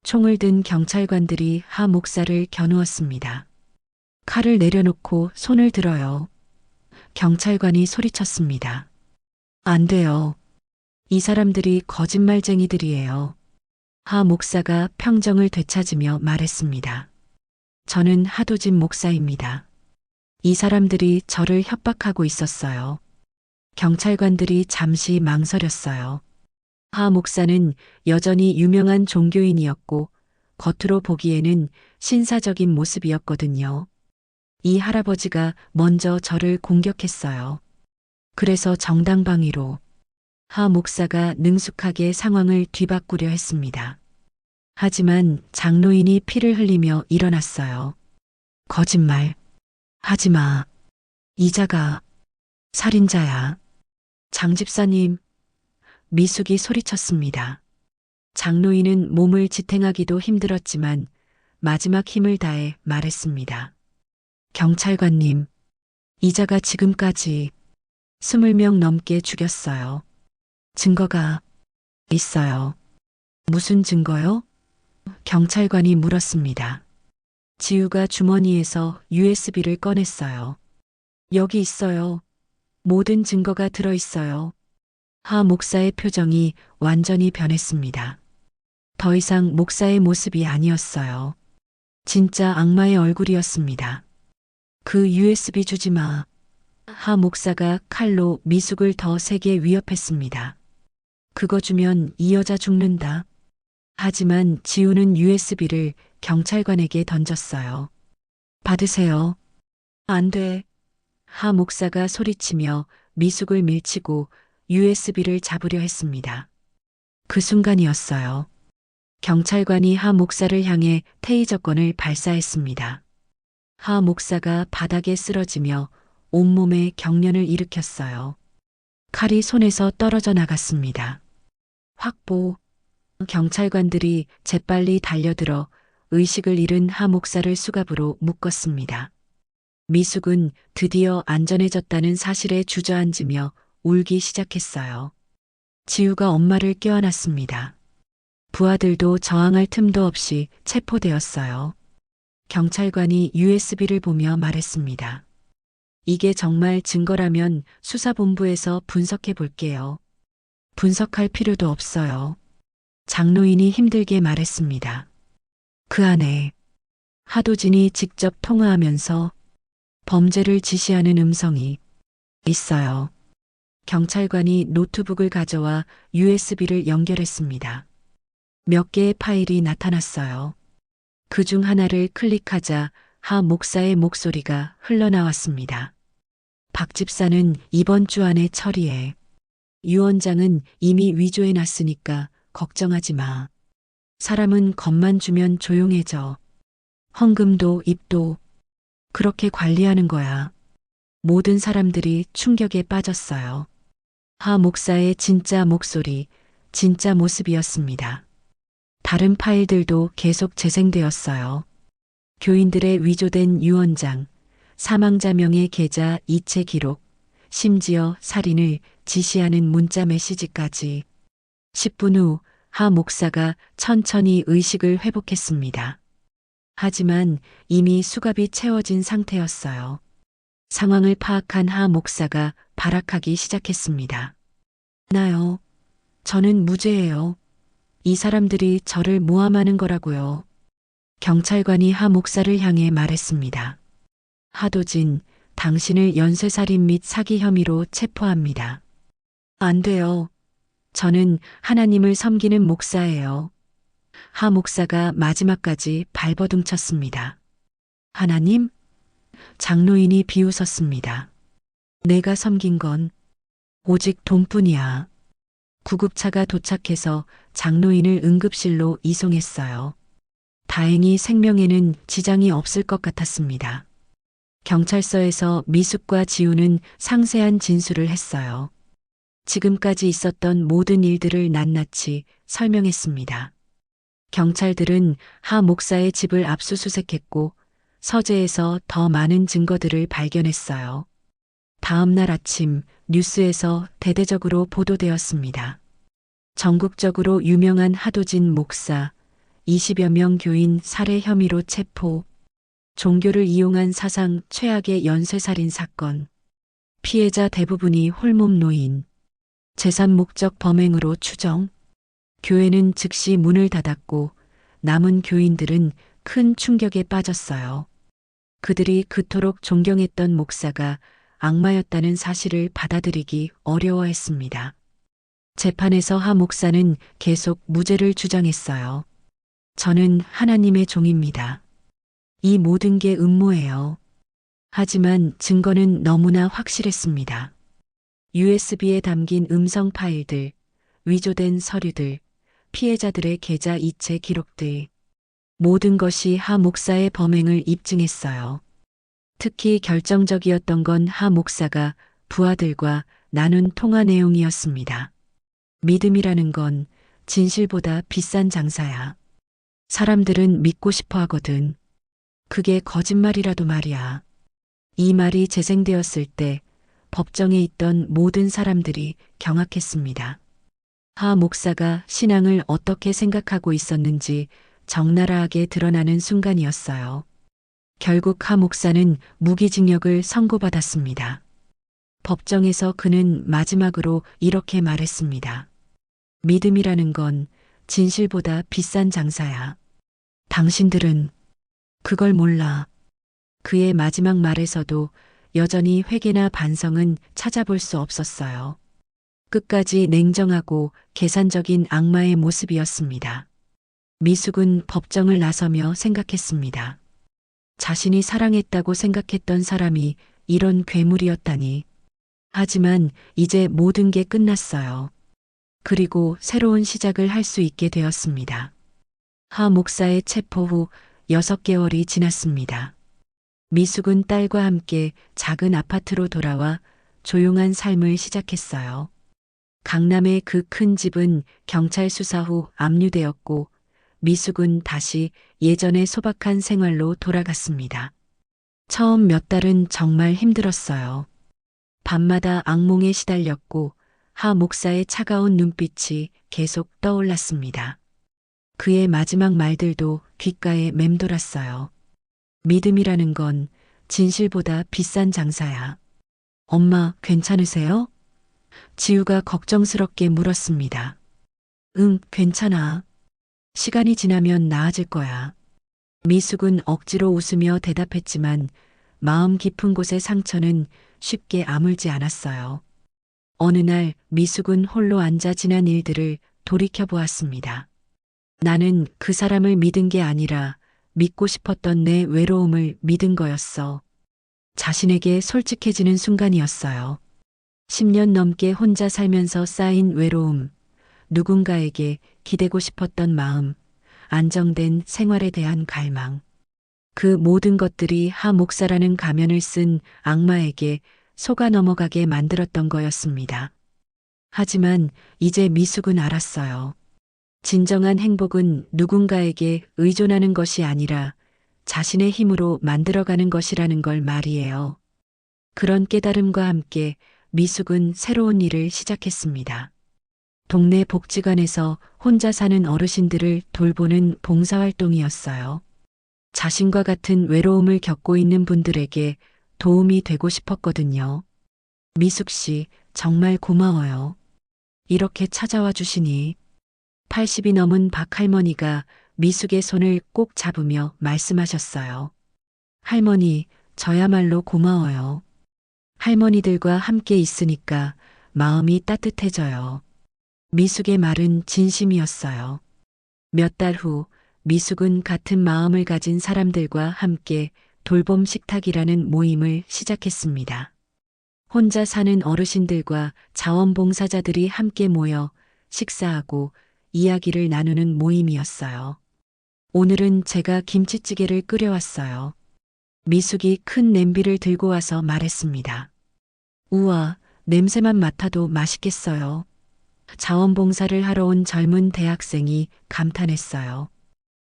총을 든 경찰관들이 하 목사를 겨누었습니다. 칼을 내려놓고 손을 들어요. 경찰관이 소리쳤습니다. 안 돼요. 이 사람들이 거짓말쟁이들이에요. 하 목사가 평정을 되찾으며 말했습니다. 저는 하도진 목사입니다. 이 사람들이 저를 협박하고 있었어요. 경찰관들이 잠시 망설였어요. 하 목사는 여전히 유명한 종교인이었고 겉으로 보기에는 신사적인 모습이었거든요. 이 할아버지가 먼저 저를 공격했어요. 그래서 정당방위로. 하 목사가 능숙하게 상황을 뒤바꾸려 했습니다. 하지만 장로인이 피를 흘리며 일어났어요. 거짓말. 하지 마. 이자가 살인자야. 장 집사님. 미숙이 소리쳤습니다. 장로인은 몸을 지탱하기도 힘들었지만 마지막 힘을 다해 말했습니다. 경찰관님, 이자가 지금까지 20명 넘게 죽였어요. 증거가 있어요. 무슨 증거요? 경찰관이 물었습니다. 지우가 주머니에서 USB를 꺼냈어요. 여기 있어요. 모든 증거가 들어있어요. 하 목사의 표정이 완전히 변했습니다. 더 이상 목사의 모습이 아니었어요. 진짜 악마의 얼굴이었습니다. 그 USB 주지 마. 하 목사가 칼로 미숙을 더 세게 위협했습니다. 그거 주면 이 여자 죽는다. 하지만 지우는 USB를 경찰관에게 던졌어요. 받으세요. 안 돼. 하 목사가 소리치며 미숙을 밀치고 USB를 잡으려 했습니다. 그 순간이었어요. 경찰관이 하 목사를 향해 테이저건을 발사했습니다. 하 목사가 바닥에 쓰러지며 온몸에 경련을 일으켰어요. 칼이 손에서 떨어져 나갔습니다. 확보. 경찰관들이 재빨리 달려들어 의식을 잃은 하 목사를 수갑으로 묶었습니다. 미숙은 드디어 안전해졌다는 사실에 주저앉으며 울기 시작했어요. 지우가 엄마를 껴안았습니다. 부하들도 저항할 틈도 없이 체포되었어요. 경찰관이 USB를 보며 말했습니다. 이게 정말 증거라면 수사본부에서 분석해 볼게요. 분석할 필요도 없어요. 장로인이 힘들게 말했습니다. 그 안에 하도진이 직접 통화하면서 범죄를 지시하는 음성이 있어요. 경찰관이 노트북을 가져와 USB를 연결했습니다. 몇 개의 파일이 나타났어요. 그중 하나를 클릭하자 하 목사의 목소리가 흘러나왔습니다. 박 집사는 이번 주 안에 처리해. 유 원장은 이미 위조해 놨으니까 걱정하지 마. 사람은 겁만 주면 조용해져. 헌금도 입도 그렇게 관리하는 거야. 모든 사람들이 충격에 빠졌어요. 하 목사의 진짜 목소리, 진짜 모습이었습니다. 다른 파일들도 계속 재생되었어요. 교인들의 위조된 유언장, 사망자 명의 계좌 이체 기록, 심지어 살인을 지시하는 문자 메시지까지. 10분 후 하 목사가 천천히 의식을 회복했습니다. 하지만 이미 수갑이 채워진 상태였어요. 상황을 파악한 하 목사가 발악하기 시작했습니다. 나요. 저는 무죄예요. 이 사람들이 저를 모함하는 거라고요. 경찰관이 하 목사를 향해 말했습니다. 하도진, 당신을 연쇄살인 및 사기 혐의로 체포합니다. 안 돼요. 저는 하나님을 섬기는 목사예요. 하 목사가 마지막까지 발버둥쳤습니다. 하나님? 장로인이 비웃었습니다. 내가 섬긴 건 오직 돈뿐이야. 구급차가 도착해서 장로인을 응급실로 이송했어요. 다행히 생명에는 지장이 없을 것 같았습니다. 경찰서에서 미숙과 지우는 상세한 진술을 했어요. 지금까지 있었던 모든 일들을 낱낱이 설명했습니다. 경찰들은 하 목사의 집을 압수수색했고 서재에서 더 많은 증거들을 발견했어요. 다음 날 아침 뉴스에서 대대적으로 보도되었습니다. 전국적으로 유명한 하도진 목사, 20여 명 교인 살해 혐의로 체포, 종교를 이용한 사상 최악의 연쇄살인 사건, 피해자 대부분이 홀몸 노인, 재산 목적 범행으로 추정, 교회는 즉시 문을 닫았고 남은 교인들은 큰 충격에 빠졌어요. 그들이 그토록 존경했던 목사가 악마였다는 사실을 받아들이기 어려워했습니다. 재판에서 하 목사는 계속 무죄를 주장했어요. 저는 하나님의 종입니다. 이 모든 게 음모예요. 하지만 증거는 너무나 확실했습니다. USB에 담긴 음성 파일들, 위조된 서류들, 피해자들의 계좌 이체 기록들. 모든 것이 하 목사의 범행을 입증했어요. 특히 결정적이었던 건 하 목사가 부하들과 나눈 통화 내용이었습니다. 믿음이라는 건 진실보다 비싼 장사야. 사람들은 믿고 싶어 하거든. 그게 거짓말이라도 말이야. 이 말이 재생되었을 때 법정에 있던 모든 사람들이 경악했습니다. 하 목사가 신앙을 어떻게 생각하고 있었는지 적나라하게 드러나는 순간이었어요. 결국 하 목사는 무기징역을 선고받았습니다. 법정에서 그는 마지막으로 이렇게 말했습니다. 믿음이라는 건 진실보다 비싼 장사야. 당신들은 그걸 몰라. 그의 마지막 말에서도 여전히 회개나 반성은 찾아볼 수 없었어요. 끝까지 냉정하고 계산적인 악마의 모습이었습니다. 미숙은 법정을 나서며 생각했습니다. 자신이 사랑했다고 생각했던 사람이 이런 괴물이었다니. 하지만 이제 모든 게 끝났어요. 그리고 새로운 시작을 할 수 있게 되었습니다. 하 목사의 체포 후 6개월이 지났습니다. 미숙은 딸과 함께 작은 아파트로 돌아와 조용한 삶을 시작했어요. 강남의 그 큰 집은 경찰 수사 후 압류되었고 미숙은 다시 예전의 소박한 생활로 돌아갔습니다. 처음 몇 달은 정말 힘들었어요. 밤마다 악몽에 시달렸고 하 목사의 차가운 눈빛이 계속 떠올랐습니다. 그의 마지막 말들도 귓가에 맴돌았어요. 믿음이라는 건 진실보다 비싼 장사야. 엄마, 괜찮으세요? 지우가 걱정스럽게 물었습니다. 응, 괜찮아. 시간이 지나면 나아질 거야. 미숙은 억지로 웃으며 대답했지만 마음 깊은 곳의 상처는 쉽게 아물지 않았어요. 어느 날 미숙은 홀로 앉아 지난 일들을 돌이켜보았습니다. 나는 그 사람을 믿은 게 아니라 믿고 싶었던 내 외로움을 믿은 거였어. 자신에게 솔직해지는 순간이었어요. 10년 넘게 혼자 살면서 쌓인 외로움, 누군가에게 기대고 싶었던 마음, 안정된 생활에 대한 갈망. 그 모든 것들이 하 목사라는 가면을 쓴 악마에게 속아 넘어가게 만들었던 거였습니다. 하지만 이제 미숙은 알았어요. 진정한 행복은 누군가에게 의존하는 것이 아니라 자신의 힘으로 만들어가는 것이라는 걸 말이에요. 그런 깨달음과 함께 미숙은 새로운 일을 시작했습니다. 동네 복지관에서 혼자 사는 어르신들을 돌보는 봉사활동이었어요. 자신과 같은 외로움을 겪고 있는 분들에게 도움이 되고 싶었거든요. 미숙 씨, 정말 고마워요. 이렇게 찾아와 주시니. 80이 넘은 박 할머니가 미숙의 손을 꼭 잡으며 말씀하셨어요. 할머니, 저야말로 고마워요. 할머니들과 함께 있으니까 마음이 따뜻해져요. 미숙의 말은 진심이었어요. 몇 달 후 미숙은 같은 마음을 가진 사람들과 함께 돌봄 식탁이라는 모임을 시작했습니다. 혼자 사는 어르신들과 자원봉사자들이 함께 모여 식사하고 이야기를 나누는 모임이었어요. 오늘은 제가 김치찌개를 끓여왔어요. 미숙이 큰 냄비를 들고 와서 말했습니다. 우와, 냄새만 맡아도 맛있겠어요. 자원봉사를 하러 온 젊은 대학생이 감탄했어요.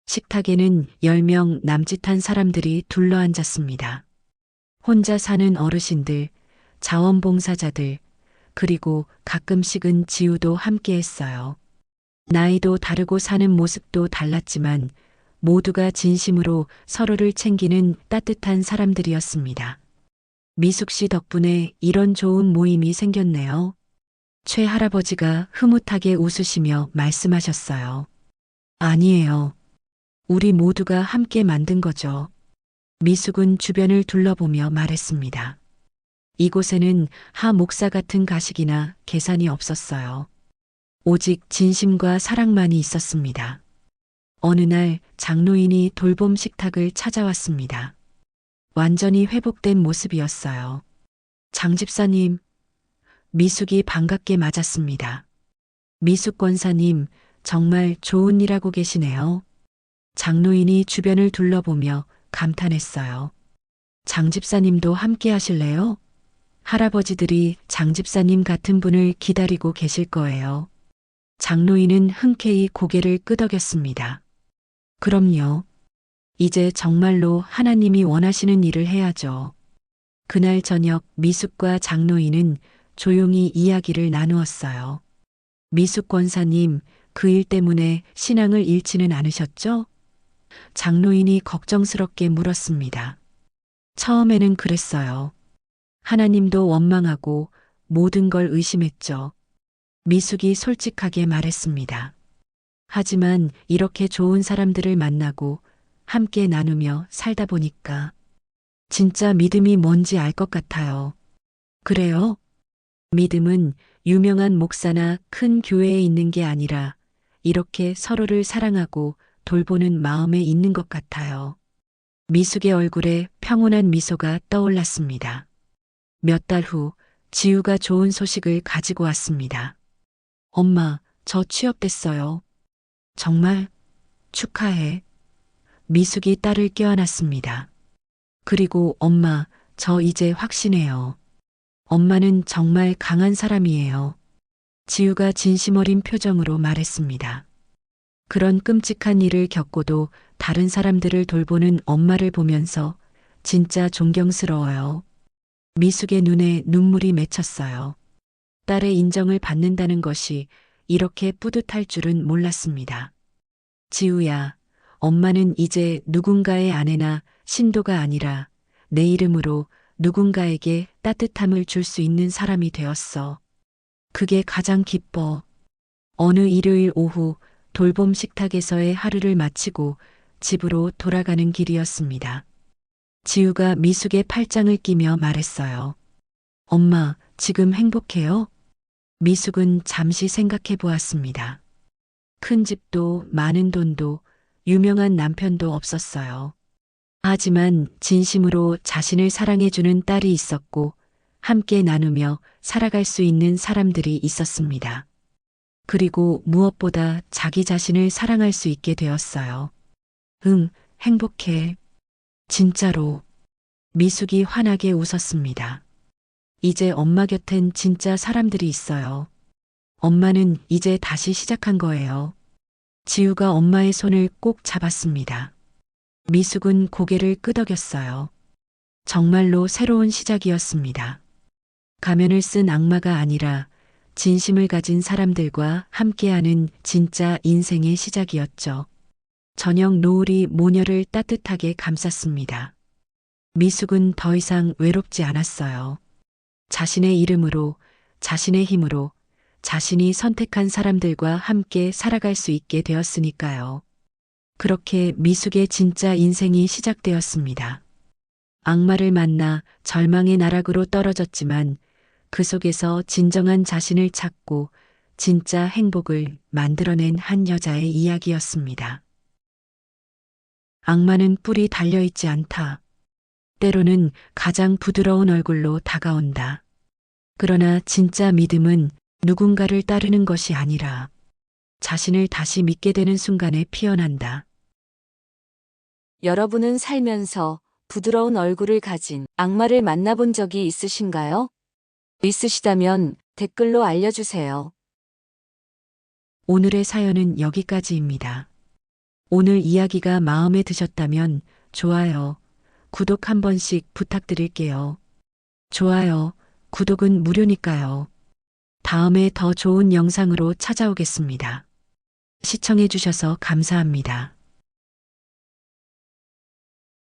식탁에는 10명 남짓한 사람들이 둘러앉았습니다. 혼자 사는 어르신들, 자원봉사자들, 그리고 가끔씩은 지우도 함께 했어요. 나이도 다르고 사는 모습도 달랐지만 모두가 진심으로 서로를 챙기는 따뜻한 사람들이었습니다. 미숙 씨 덕분에 이런 좋은 모임이 생겼네요. 최 할아버지가 흐뭇하게 웃으시며 말씀하셨어요. 아니에요. 우리 모두가 함께 만든 거죠. 미숙은 주변을 둘러보며 말했습니다. 이곳에는 하 목사 같은 가식이나 계산이 없었어요. 오직 진심과 사랑만이 있었습니다. 어느 날 장로인이 돌봄 식탁을 찾아왔습니다. 완전히 회복된 모습이었어요. 장 집사님, 미숙이 반갑게 맞았습니다. 미숙 권사님, 정말 좋은 일 하고 계시네요. 장로인이 주변을 둘러보며 감탄했어요. 장 집사님도 함께 하실래요? 할아버지들이 장 집사님 같은 분을 기다리고 계실 거예요. 장로인은 흔쾌히 고개를 끄덕였습니다. 그럼요. 이제 정말로 하나님이 원하시는 일을 해야죠. 그날 저녁 미숙과 장로인은 조용히 이야기를 나누었어요. 미숙 권사님, 그 일 때문에 신앙을 잃지는 않으셨죠? 장로인이 걱정스럽게 물었습니다. 처음에는 그랬어요. 하나님도 원망하고 모든 걸 의심했죠. 미숙이 솔직하게 말했습니다. 하지만 이렇게 좋은 사람들을 만나고 함께 나누며 살다 보니까 진짜 믿음이 뭔지 알 것 같아요. 그래요? 믿음은 유명한 목사나 큰 교회에 있는 게 아니라 이렇게 서로를 사랑하고 돌보는 마음에 있는 것 같아요. 미숙의 얼굴에 평온한 미소가 떠올랐습니다. 몇 달 후 지우가 좋은 소식을 가지고 왔습니다. 엄마, 저 취업됐어요. 정말? 축하해. 미숙이 딸을 껴안았습니다. 그리고 엄마, 저 이제 확신해요. 엄마는 정말 강한 사람이에요. 지우가 진심 어린 표정으로 말했습니다. 그런 끔찍한 일을 겪고도 다른 사람들을 돌보는 엄마를 보면서 진짜 존경스러워요. 미숙의 눈에 눈물이 맺혔어요. 딸의 인정을 받는다는 것이 이렇게 뿌듯할 줄은 몰랐습니다. 지우야, 엄마는 이제 누군가의 아내나 신도가 아니라 내 이름으로 누군가에게 따뜻함을 줄 수 있는 사람이 되었어. 그게 가장 기뻐. 어느 일요일 오후 돌봄 식탁에서의 하루를 마치고 집으로 돌아가는 길이었습니다. 지우가 미숙의 팔짱을 끼며 말했어요. 엄마, 지금 행복해요? 미숙은 잠시 생각해 보았습니다. 큰 집도 많은 돈도 유명한 남편도 없었어요. 하지만 진심으로 자신을 사랑해주는 딸이 있었고 함께 나누며 살아갈 수 있는 사람들이 있었습니다. 그리고 무엇보다 자기 자신을 사랑할 수 있게 되었어요. 응, 행복해. 진짜로. 미숙이 환하게 웃었습니다. 이제 엄마 곁엔 진짜 사람들이 있어요. 엄마는 이제 다시 시작한 거예요. 지우가 엄마의 손을 꼭 잡았습니다. 미숙은 고개를 끄덕였어요. 정말로 새로운 시작이었습니다. 가면을 쓴 악마가 아니라 진심을 가진 사람들과 함께하는 진짜 인생의 시작이었죠. 저녁 노을이 모녀를 따뜻하게 감쌌습니다. 미숙은 더 이상 외롭지 않았어요. 자신의 이름으로, 자신의 힘으로, 자신이 선택한 사람들과 함께 살아갈 수 있게 되었으니까요. 그렇게 미숙의 진짜 인생이 시작되었습니다. 악마를 만나 절망의 나락으로 떨어졌지만 그 속에서 진정한 자신을 찾고 진짜 행복을 만들어낸 한 여자의 이야기였습니다. 악마는 뿔이 달려있지 않다. 때로는 가장 부드러운 얼굴로 다가온다. 그러나 진짜 믿음은 누군가를 따르는 것이 아니라 자신을 다시 믿게 되는 순간에 피어난다. 여러분은 살면서 부드러운 얼굴을 가진 악마를 만나본 적이 있으신가요? 있으시다면 댓글로 알려주세요. 오늘의 사연은 여기까지입니다. 오늘 이야기가 마음에 드셨다면 좋아요, 구독 한 번씩 부탁드릴게요. 좋아요, 구독은 무료니까요. 다음에 더 좋은 영상으로 찾아오겠습니다. 시청해주셔서 감사합니다.